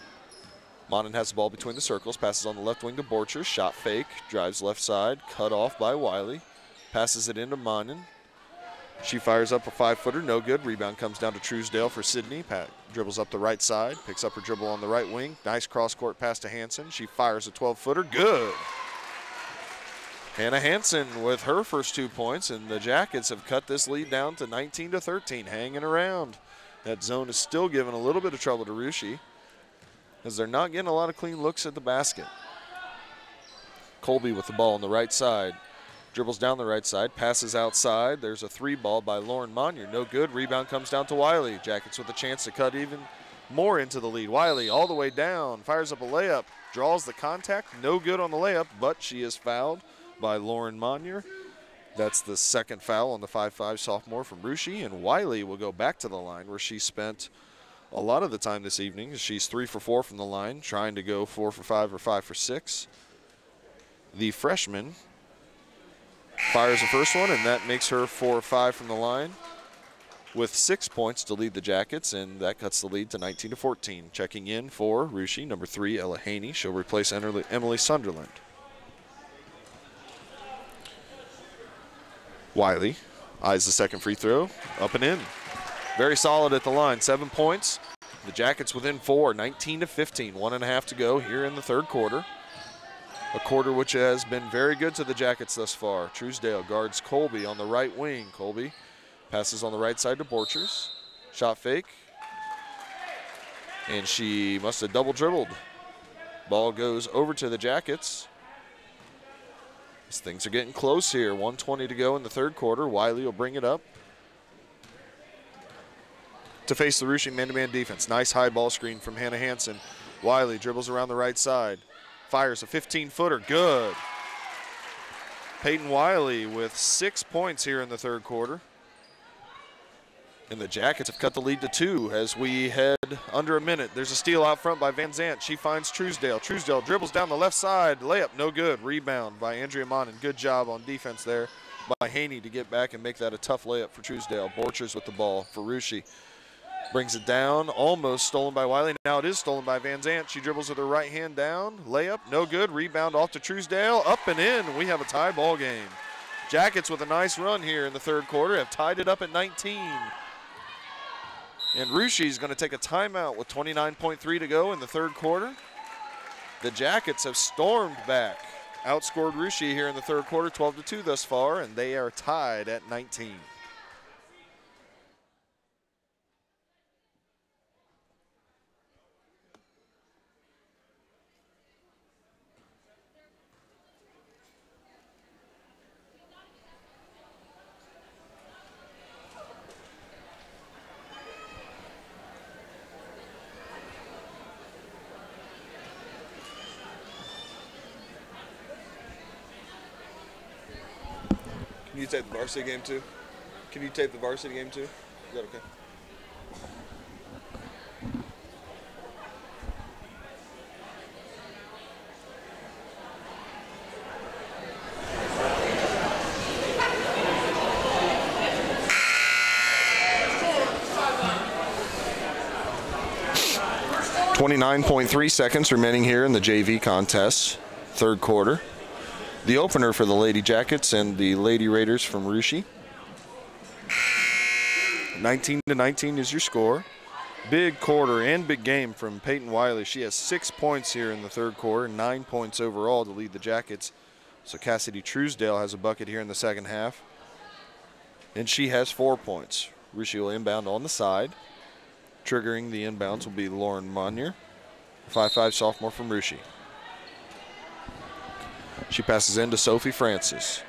A: Monin has the ball between the circles, passes on the left wing to Borchers. Shot fake, drives left side, cut off by Wiley. Passes it into Monin. She fires up a 5-footer, no good. Rebound comes down to Truesdale for Sidney. Dribbles up the right side, picks up her dribble on the right wing. Nice cross-court pass to Hansen. She fires a 12-footer, good. Hannah Hansen with her first 2 points, and the Jackets have cut this lead down to 19-13, hanging around. That zone is still giving a little bit of trouble to Russia, as they're not getting a lot of clean looks at the basket. Colby with the ball on the right side. Dribbles down the right side, passes outside. There's a 3 ball by Lauren Monier, no good. Rebound comes down to Wiley. Jackets with a chance to cut even more into the lead. Wiley all the way down, fires up a layup, draws the contact, no good on the layup, but she is fouled by Lauren Monier. That's the second foul on the 5'5" sophomore from Russia, and Wiley will go back to the line where she spent a lot of the time this evening. She's 3 for 4 from the line, trying to go 4 for 5 or 5 for 6. The freshman fires the first one, and that makes her 4 or 5 from the line. with 6 points to lead the Jackets, and that cuts the lead to 19-14. Checking in for Russia, number 3, Ella Haney. She'll replace Emily Sunderland. Wiley eyes the second free throw, up and in. Very solid at the line, 7 points. The Jackets within 4, 19-15, 1.5 to go here in the third quarter. A quarter which has been very good to the Jackets thus far. Truesdale guards Colby on the right wing. Colby passes on the right side to Borchers. Shot fake. And she must have double dribbled. Ball goes over to the Jackets. As things are getting close here. 1:20 to go in the third quarter. Wiley will bring it up to face the Russia man-to-man defense. Nice high ball screen from Hannah Hansen. Wiley dribbles around the right side. Fires a 15-footer, good. Peyton Wiley with 6 points here in the third quarter. And the Jackets have cut the lead to 2 as we head under a minute. There's a steal out front by Van Zant. She finds Truesdale. Truesdale dribbles down the left side. Layup, no good. Rebound by Andrea Monin. Good job on defense there by Haney to get back and make that a tough layup for Truesdale. Borchers with the ball for Russia. Brings it down, almost stolen by Wiley. Now it is stolen by Van Zant. She dribbles with her right hand down. Layup, no good. Rebound off to Truesdale. Up and in. We have a tie ball game. Jackets with a nice run here in the third quarter have tied it up at 19. And Russia's going to take a timeout with 29.3 to go in the third quarter. The Jackets have stormed back. Outscored Russia here in the third quarter, 12-2 thus far, and they are tied at 19.
C: Can you tape the varsity game too? Can you tape the varsity game too? Is that okay?
A: .3 seconds remaining here in the JV contest, third quarter. The opener for the Lady Jackets and the Lady Raiders from Russia. 19-19 is your score. Big quarter and big game from Peyton Wiley. She has 6 points here in the third quarter, 9 points overall to lead the Jackets. So Cassidy Truesdale has a bucket here in the second half. And she has 4 points. Russia will inbound on the side. Triggering the inbounds will be Lauren Monnier, 5'5" sophomore from Russia. She passes in to Sophie Francis.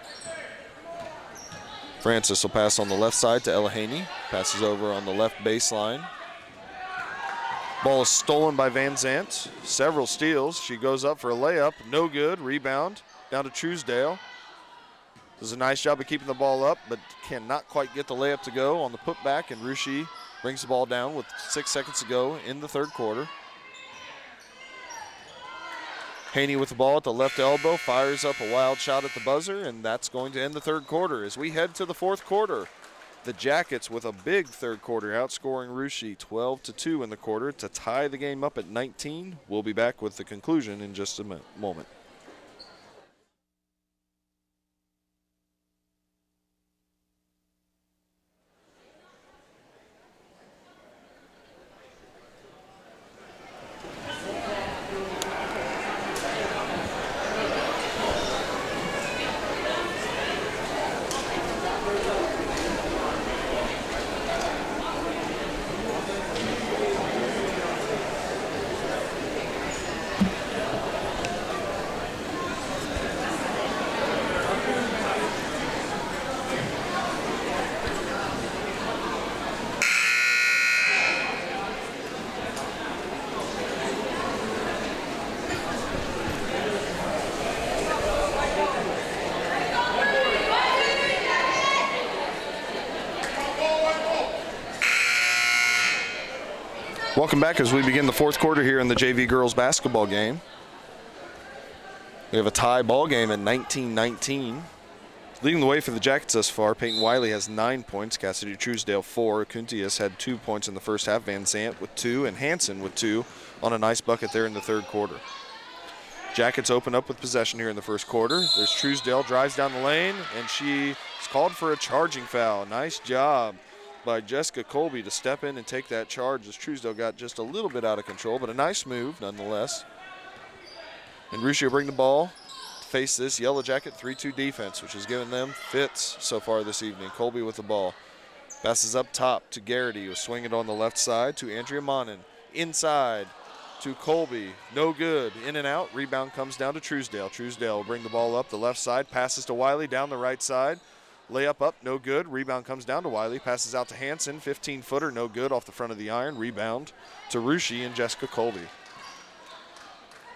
A: Francis will pass on the left side to Ella Haney. Passes over on the left baseline. Ball is stolen by Van Zant. Several steals. She goes up for a layup. No good. Rebound down to Truesdale. Does a nice job of keeping the ball up, but cannot quite get the layup to go on the putback, and Russia brings the ball down with 6 seconds to go in the third quarter. Haney with the ball at the left elbow, fires up a wild shot at the buzzer, and that's going to end the third quarter. As we head to the fourth quarter, the Jackets with a big third quarter, outscoring Russia 12-2 in the quarter to tie the game up at 19. We'll be back with the conclusion in just a moment. Welcome back as we begin the fourth quarter here in the JV girls basketball game. We have a tie ball game at 19-19. Leading the way for the Jackets thus far, Peyton Wiley has 9 points, Cassidy Truesdale 4. Kuntius had 2 points in the first half, Van Zant with 2, and Hansen with 2 on a nice bucket there in the third quarter. Jackets open up with possession here in the first quarter. There's Truesdale, drives down the lane, and she is called for a charging foul. Nice job by Jessica Colby to step in and take that charge as Truesdale got just a little bit out of control, but a nice move nonetheless. And Russia will bring the ball to face this Yellow Jacket 3-2 defense, which has given them fits so far this evening. Colby with the ball. Passes up top to Garrity, who will swing it on the left side to Andrea Monin. Inside to Colby, no good, in and out. Rebound comes down to Truesdale. Truesdale will bring the ball up the left side, passes to Wiley down the right side. Layup up, no good. Rebound comes down to Wiley, passes out to Hansen. 15-footer, no good off the front of the iron. Rebound to Rushi and Jessica Colby.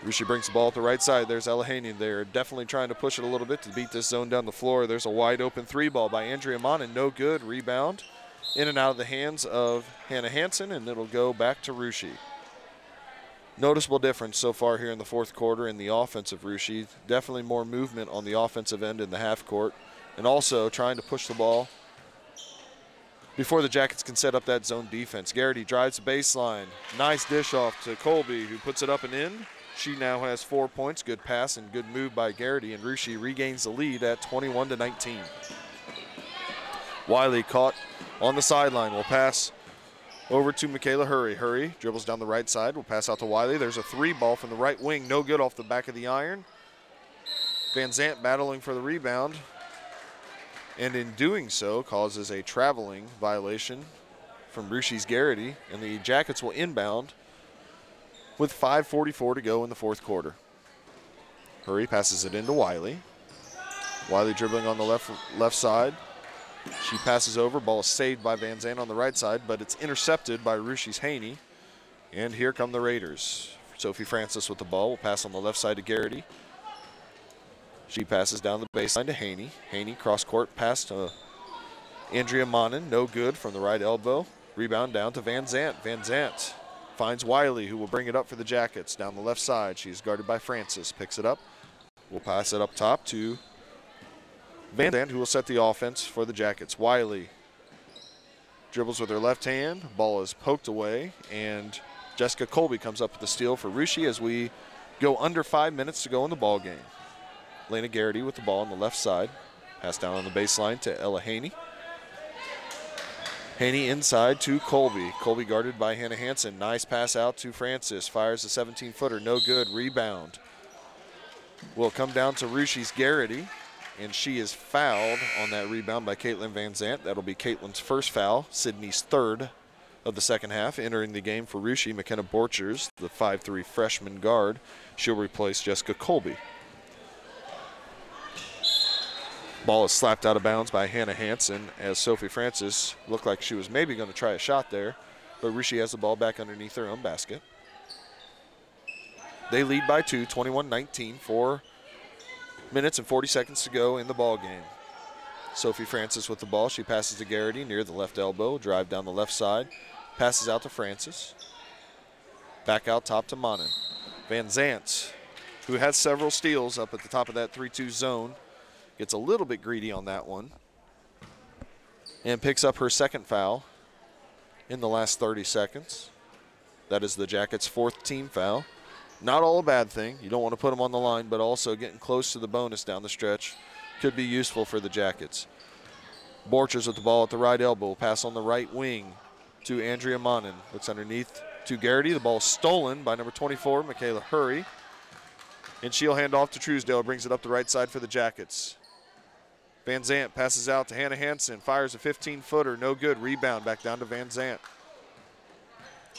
A: Rushi brings the ball up the right side. There's Elahanian there, definitely trying to push it a little bit to beat this zone down the floor. There's a wide open 3 ball by Andrea Monin, no good. Rebound in and out of the hands of Hannah Hansen, and it'll go back to Rushi. Noticeable difference so far here in the fourth quarter in the offense of Rushi. Definitely more movement on the offensive end in the half court, and also trying to push the ball before the Jackets can set up that zone defense. Garrity drives the baseline. Nice dish off to Colby, who puts it up and in. She now has 4 points. Good pass and good move by Garrity, and Rushi regains the lead at 21-19. Wiley caught on the sideline. Will pass over to Michaela Hurry. Hurry dribbles down the right side. Will pass out to Wiley. There's a 3 ball from the right wing. No good off the back of the iron. Van Zant battling for the rebound, and in doing so causes a traveling violation from Rushi's Garrity, and the Jackets will inbound with 5:44 to go in the fourth quarter. Hurry passes it into Wiley. Wiley dribbling on the left side. She passes over. Ball is saved by Van Zant on the right side, but it's intercepted by Rushi's Haney. And here come the Raiders. Sophie Francis with the ball. Will pass on the left side to Garrity. She passes down the baseline to Haney. Haney cross-court pass to Andrea Monin. No good from the right elbow. Rebound down to Van Zant. Van Zant finds Wiley, who will bring it up for the Jackets down the left side. She's guarded by Francis. Picks it up. Will pass it up top to Van Zant, who will set the offense for the Jackets. Wiley dribbles with her left hand. Ball is poked away, and Jessica Colby comes up with the steal for Rushi as we go under 5 minutes to go in the ball game. Lena Garrity with the ball on the left side. Pass down on the baseline to Ella Haney. Haney inside to Colby. Colby guarded by Hannah Hansen. Nice pass out to Francis. Fires a 17-footer. No good. Rebound will come down to Rushi's Garrity, and she is fouled on that rebound by Caitlin Van Zant. That'll be Caitlin's first foul, Sidney's third of the second half. Entering the game for Rushi, McKenna Borchers, the 5'3" freshman guard. She'll replace Jessica Colby. Ball is slapped out of bounds by Hannah Hansen as Sophie Francis looked like she was maybe going to try a shot there, but Rushi has the ball back underneath their own basket. They lead by 2, 21-19, 4 minutes and 40 seconds to go in the ball game. Sophie Francis with the ball. She passes to Garrity near the left elbow, drive down the left side, passes out to Francis. Back out top to Monin. Van Zant, who has several steals up at the top of that 3-2 zone, gets a little bit greedy on that one and picks up her second foul in the last 30 seconds. That is the Jackets' 4th team foul. Not all a bad thing. You don't want to put them on the line, but also getting close to the bonus down the stretch could be useful for the Jackets. Borchers with the ball at the right elbow. Pass on the right wing to Andrea Monin. Looks underneath to Garrity. The ball stolen by number 24, Michaela Hurry. And she'll hand off to Truesdale. Brings it up the right side for the Jackets. Van Zant passes out to Hannah Hansen. Fires a 15-footer. No good. Rebound back down to Van Zant.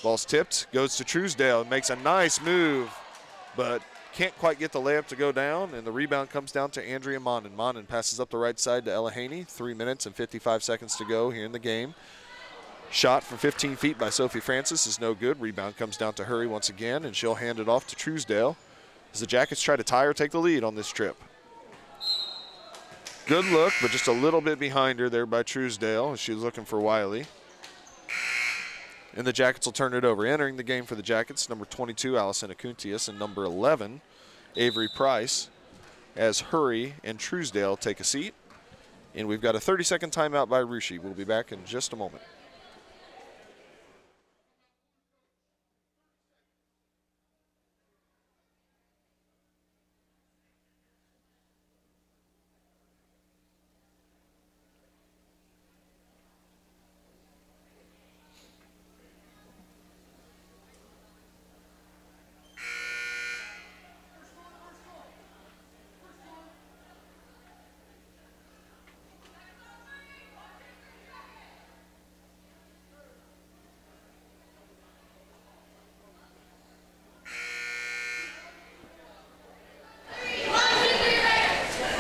A: Ball's tipped. Goes to Truesdale. And makes a nice move, but can't quite get the layup to go down. And the rebound comes down to Andrea Monin. Monin passes up the right side to Ella Haney. 3 minutes and 55 seconds to go here in the game. Shot from 15 feet by Sophie Francis is no good. Rebound comes down to Hurry once again, and she'll hand it off to Truesdale as the Jackets try to tie or take the lead on this trip. Good look, but just a little bit behind her there by Truesdale. She's looking for Wiley. And the Jackets will turn it over. Entering the game for the Jackets, number 22, Allison Akuntius, and number 11, Avery Price, as Hurry and Truesdale take a seat. And we've got a 30-second timeout by Rushi. We'll be back in just a moment.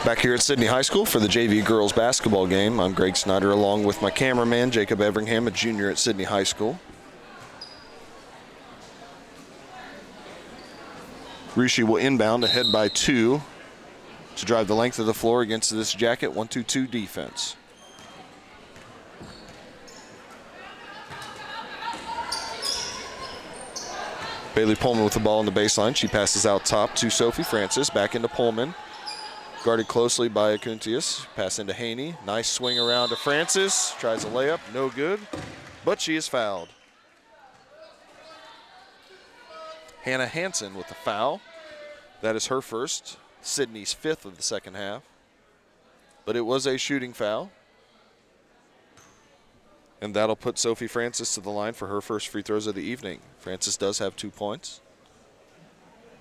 A: Back here at Sidney High School for the JV girls basketball game. I'm Greg Snyder along with my cameraman, Jacob Everingham, a junior at Sidney High School. Rushi will inbound ahead by 2 to drive the length of the floor against this Jacket 1-2-2 defense. Bailey Pullman with the ball on the baseline. She passes out top to Sophie Francis. Back into Pullman. Guarded closely by Akuntius. Pass into Haney. Nice swing around to Francis. Tries a layup. No good. But she is fouled. Hannah Hansen with the foul. That is her first. Sidney's 5th of the second half. But it was a shooting foul. And that'll put Sophie Francis to the line for her first free throws of the evening. Francis does have 2 points.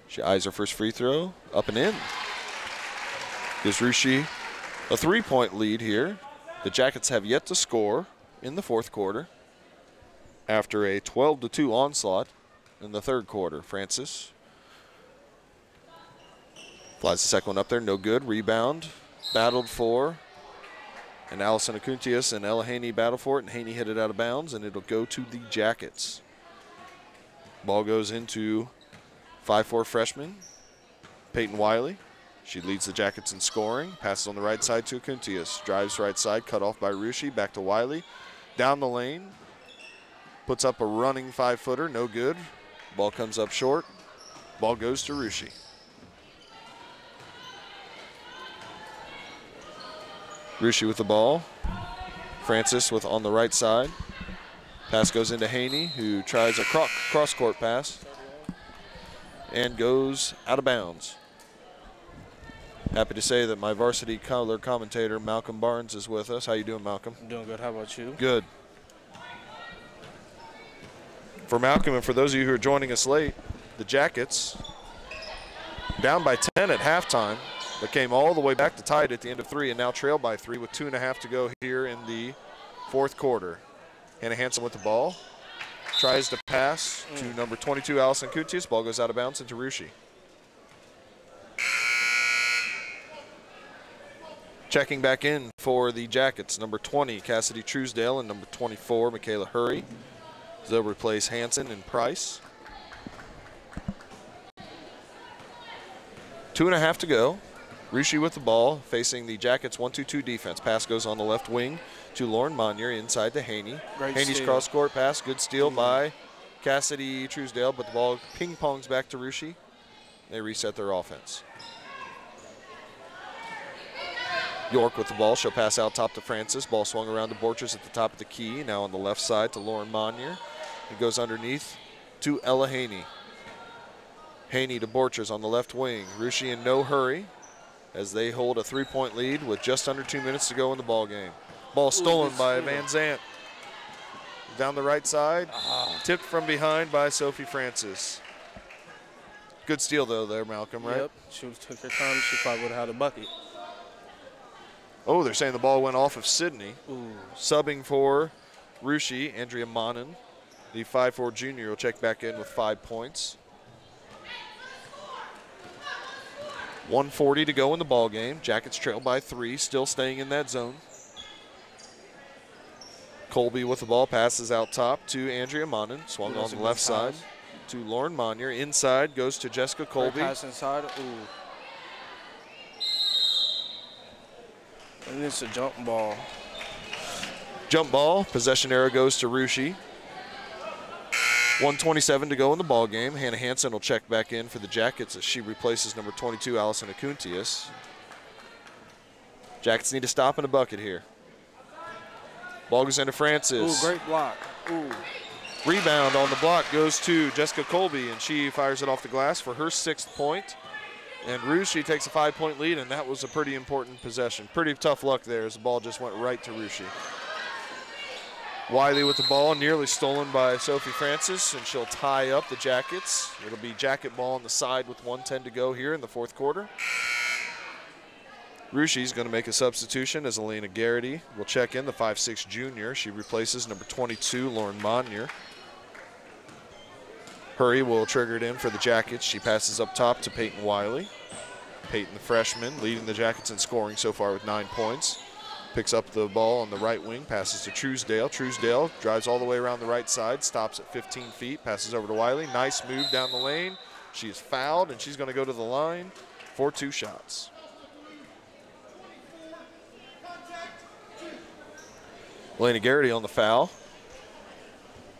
A: She eyes her first free throw. Up and in. Gives Rushi a 3-point lead here. The Jackets have yet to score in the fourth quarter after a 12-2 onslaught in the third quarter. Francis flies the second one up there, no good. Rebound, battled for, and Allison Akuntius and Ella Haney battle for it, and Haney hit it out of bounds, and it'll go to the Jackets. Ball goes into 5'4" freshman Peyton Wiley. She leads the Jackets in scoring. Passes on the right side to Akuntius. Drives right side, cut off by Rushi. Back to Wiley. Down the lane. Puts up a running 5-footer. No good. Ball comes up short. Ball goes to Rushi. Rushi with the ball. Francis with on the right side. Pass goes into Haney, who tries a cross-court pass and goes out of bounds. Happy to say that my varsity color commentator, Malcolm Barnes, is with us. How you doing, Malcolm?
D: I'm doing good. How about you?
A: Good. For Malcolm, and for those of you who are joining us late, the Jackets, down by 10 at halftime, but came all the way back to tie it at the end of 3 and now trail by 3 with 2.5 to go here in the fourth quarter. Hannah Hansen with the ball. Tries to pass to number 22, Allison Akuntius. Ball goes out of bounds into Rushi. Checking back in for the Jackets, number 20, Cassidy Truesdale, and number 24, Michaela Hurry. They'll replace Hansen and Price. 2.5 to go. Rushi with the ball, facing the Jackets 1-2-2 defense. Pass goes on the left wing to Lauren Monier, inside to Haney. Haney's cross-court pass, good steal by Cassidy Truesdale, but the ball ping-pongs back to Rushi. They reset their offense. York with the ball. She'll pass out top to Francis. Ball swung around to Borchers at the top of the key. Now on the left side to Lauren Monier. It goes underneath to Ella Haney. Haney to Borchers on the left wing. Rushi in no hurry as they hold a 3-point lead with just under 2 minutes to go in the ball game. Ball stolen by Van Zant. Down the right side. Tipped from behind by Sophie Francis. Good steal, though, there, Malcolm, right?
D: Yep. She took her time. She probably would have had a bucket.
A: Oh, they're saying the ball went off of Sidney.
D: Ooh.
A: Subbing for Rushi, Andrea Monin. The 5'4" junior will check back in with 5 points. 1:40 to go in the ball game. Jackets trail by 3, still staying in that zone. Colby with the ball, passes out top to Andrea Monin. Swung on the left side to Lauren Monier. Inside goes to Jessica Colby.
D: Pass inside. Ooh. And it's a jump ball.
A: Jump ball. Possession arrow goes to Rushi. 1:27 to go in the ball game. Hannah Hansen will check back in for the Jackets as she replaces number 22, Allison Akuntius. Jackets need to stop in a bucket here. Ball goes into Francis.
D: Ooh, great block. Ooh.
A: Rebound on the block goes to Jessica Colby, and she fires it off the glass for her 6th point. And Rushi takes a 5-point lead, and that was a pretty important possession. Pretty tough luck there as the ball just went right to Rushi. Wiley with the ball, nearly stolen by Sophie Francis, and she'll tie up the Jackets. It'll be Jacket ball on the side with 1:10 to go here in the 4th quarter. Rushi's going to make a substitution as Elena Garrity will check in, the 5'6" junior. She replaces number 22, Lauren Monnier. Hurry will trigger it in for the Jackets. She passes up top to Peyton Wiley. Peyton, the freshman, leading the Jackets in scoring so far with 9 points. Picks up the ball on the right wing, passes to Truesdale. Truesdale drives all the way around the right side, stops at 15 feet, passes over to Wiley. Nice move down the lane. She is fouled, and she's going to go to the line for 2 shots. Elena Garrity on the foul.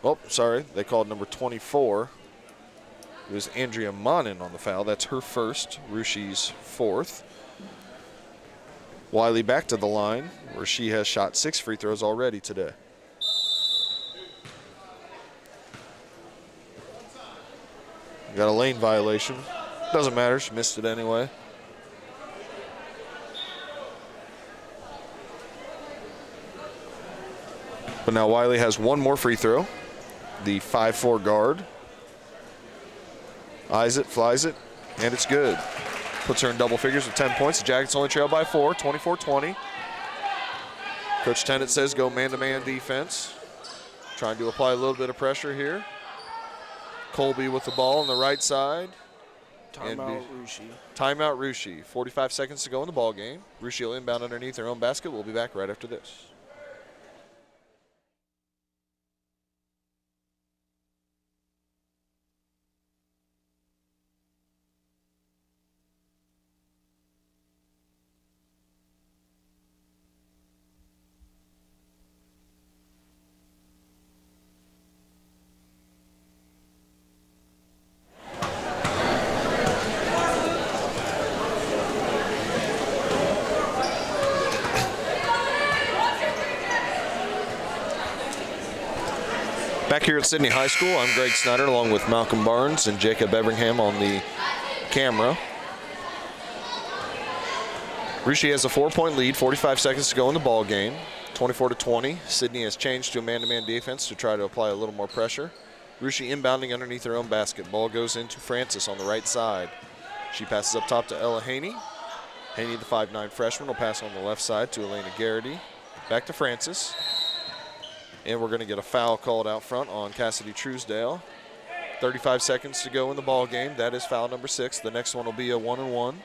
A: Oh, sorry, they called number 24. It was Andrea Monin on the foul. That's her first, Rushi's 4th. Wiley back to the line, where she has shot 6 free throws already today. Got a lane violation. Doesn't matter, she missed it anyway. But now Wiley has 1 more free throw. The 5'4" guard. Eyes it, flies it, and it's good. Puts her in double figures with 10 points. The Jackets only trail by 4, 24-20. Coach Tennant says go man-to-man defense. Trying to apply a little bit of pressure here. Colby with the ball on the right side.
D: Timeout Rushi.
A: Timeout Rushi. 45 seconds to go in the ball game. Rushi will inbound underneath her own basket. We'll be back right after this. Back here at Sidney High School, I'm Greg Snyder along with Malcolm Barnes and Jacob Everingham on the camera. Rushi has a 4-point lead, 45 seconds to go in the ball game, 24-20. Sidney has changed to a man-to-man defense to try to apply a little more pressure. Rushi inbounding underneath her own basket. Ball goes into Francis on the right side. She passes up top to Ella Haney. Haney, the 5'9" freshman, will pass on the left side to Elena Garrity. Back to Francis. And we're going to get a foul called out front on Cassidy Truesdale. 35 seconds to go in the ball game. That is foul number 6. The next one will be a 1-and-1.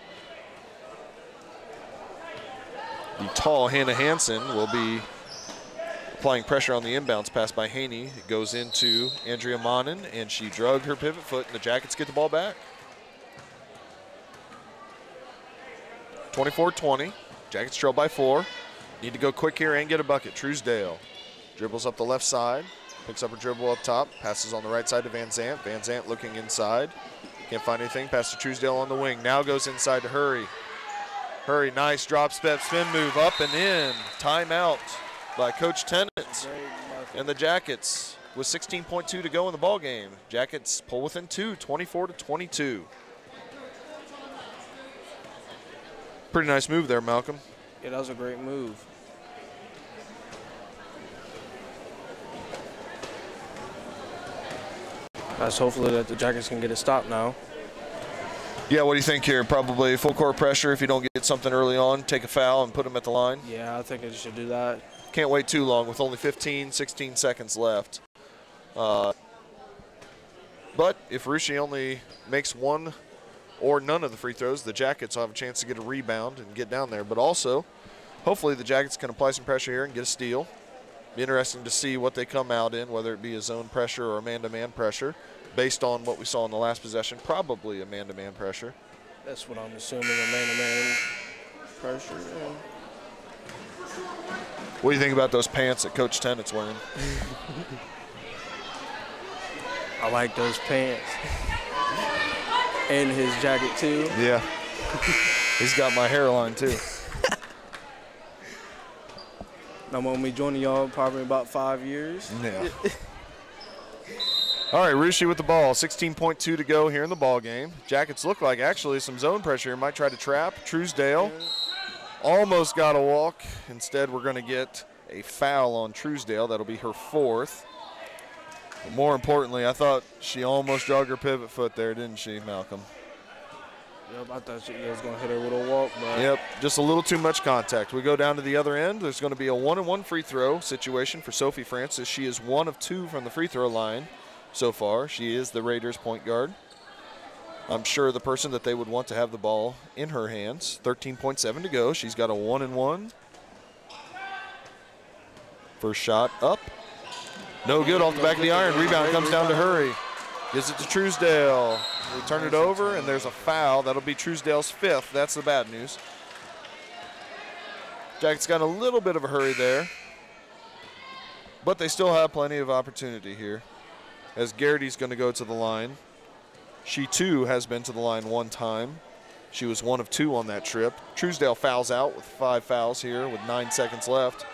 A: The tall Hannah Hansen will be applying pressure on the inbounds pass by Haney. It goes into Andrea Monin, and she drug her pivot foot, and the Jackets get the ball back. 24-20. Jackets trail by 4. Need to go quick here and get a bucket. Truesdale dribbles up the left side, picks up a dribble up top, passes on the right side to Van Zant. Van Zant looking inside. Can't find anything. Pass to Truesdale on the wing. Now goes inside to Hurry. Hurry, nice drop step spin move up and in. Timeout by Coach Tennant. And the Jackets with 16.2 to go in the ball game. Jackets pull within 2, 24-22. Pretty nice move there, Malcolm.
D: Yeah, that was a great move. Let's hopefully that the Jackets can get a stop now.
A: Yeah, what do you think here? Probably full court pressure if you don't get something early on, take a foul and put them at the line?
D: Yeah, I think they should do that.
A: Can't wait too long with only 15, 16 seconds left. But if Rushi only makes 1 or none of the free throws, the Jackets will have a chance to get a rebound and get down there. But also, hopefully the Jackets can apply some pressure here and get a steal. Be interesting to see what they come out in, whether it be a zone pressure or a man-to-man pressure. Based on what we saw in the last possession, probably a man-to-man pressure.
D: That's what I'm assuming, a man-to-man pressure. Yeah.
A: What do you think about those pants that Coach Tennant's wearing?
D: I like those pants. And his jacket, too.
A: Yeah. He's got my hairline, too.
D: I'm gonna be joining y'all probably in about 5 years.
A: Yeah. All right, Rushi with the ball. 16.2 to go here in the ball game. Jackets look like actually some zone pressure here. Might try to trap. Truesdale almost got a walk. Instead, we're going to get a foul on Truesdale. That'll be her 4th. But more importantly, I thought she almost drug her pivot foot there, didn't she, Malcolm?
D: Yep, I thought she was gonna hit her with a walk, but
A: Yep, just a little too much contact. We go down to the other end. There's going to be a 1-and-1 free throw situation for Sophie Francis. She is 1 of 2 from the free throw line so far. She is the Raiders' point guard. I'm sure the person that they would want to have the ball in her hands. 13.7 to go. She's got a 1-and-1. First shot up. No good off the back of the iron. Rebound comes down to Hurry. Gives it to Truesdale. We turn it over, and there's a foul. That'll be Truesdale's 5th. That's the bad news. Jackets got a little bit of a hurry there, but they still have plenty of opportunity here as Garrity's going to go to the line. She, too, has been to the line 1 time. She was 1 of 2 on that trip. Truesdale fouls out with 5 fouls here with 9 seconds left.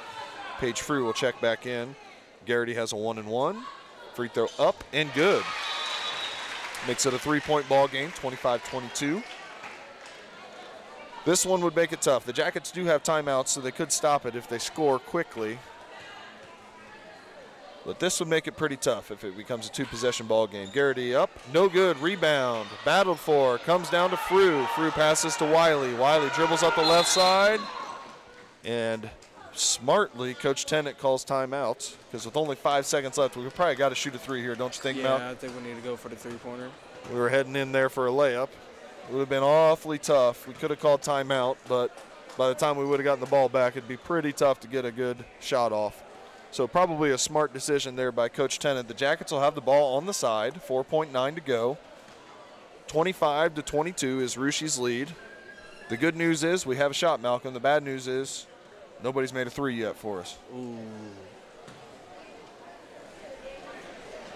A: Paige Frew will check back in. Garrity has a 1-and-1. Free throw up and good. Makes it a 3-point ball game, 25-22. This one would make it tough. The Jackets do have timeouts, so they could stop it if they score quickly. But this would make it pretty tough if it becomes a 2-possession ball game. Garrity up, no good, rebound, battled for, comes down to Frew. Frew passes to Wiley. Wiley dribbles up the left side, and smartly, Coach Tennant calls timeout because with only 5 seconds left, we've probably got to shoot a 3 here, don't you think, Mal?
D: Yeah, I think we need to go for the 3-pointer.
A: We were heading in there for a layup. It would have been awfully tough. We could have called timeout, but by the time we would have gotten the ball back, it'd be pretty tough to get a good shot off. So probably a smart decision there by Coach Tennant. The Jackets will have the ball on the side, 4.9 to go. 25-22 is Rushi's lead. The good news is we have a shot, Malcolm. The bad news is nobody's made a 3 yet for us.
D: Ooh.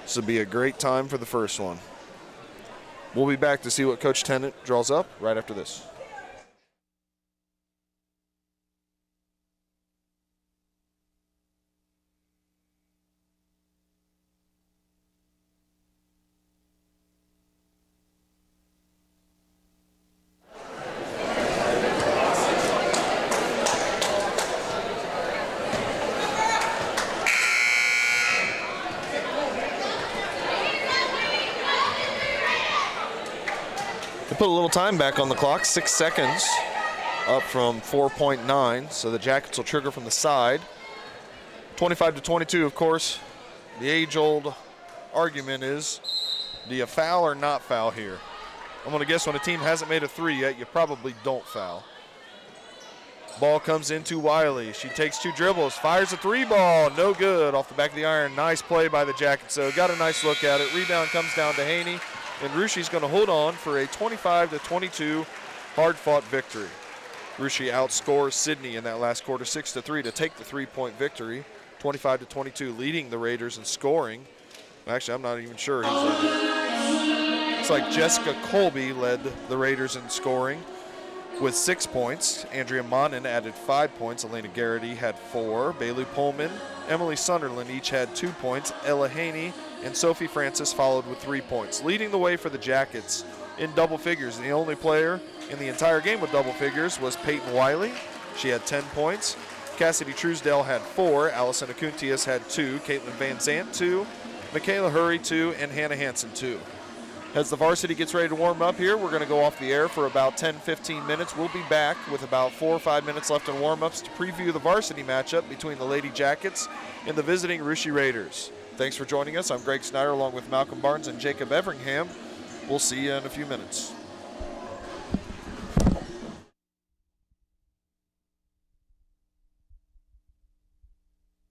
A: This will be a great time for the first one. We'll be back to see what Coach Tennant draws up right after this. Put a little time back on the clock, 6 seconds, up from 4.9, so the Jackets will trigger from the side. 25-22, of course. The age-old argument is, do you foul or not foul here? I'm going to guess when a team hasn't made a 3 yet, you probably don't foul. Ball comes into Wiley. She takes 2 dribbles, fires a 3 ball, no good, off the back of the iron. Nice play by the Jackets, so got a nice look at it. Rebound comes down to Haney. And Rushi's going to hold on for a 25-22 hard-fought victory. Rushi outscores Sidney in that last quarter 6-3 to take the 3-point victory. 25-22, leading the Raiders in scoring. Actually, I'm not even sure who's led it. Looks like Jessica Colby led the Raiders in scoring with 6 points. Andrea Monin added 5 points. Elena Garrity had 4. Bailey Pullman, Emily Sunderland each had 2 points. Ella Haney and Sophie Francis followed with 3 points. Leading the way for the Jackets in double figures. The only player in the entire game with double figures was Peyton Wiley. She had 10 points. Cassidy Truesdale had 4. Allison Acuntius had 2. Caitlin Van Zant 2. Michaela Hurry 2. And Hannah Hansen 2. As the varsity gets ready to warm up here, we're going to go off the air for about 10-15 minutes. We'll be back with about 4 or 5 minutes left in warm-ups to preview the varsity matchup between the Lady Jackets and the visiting Rushi Raiders. Thanks for joining us. I'm Greg Snyder along with Malcolm Barnes and Jacob Everingham. We'll see you in a few minutes.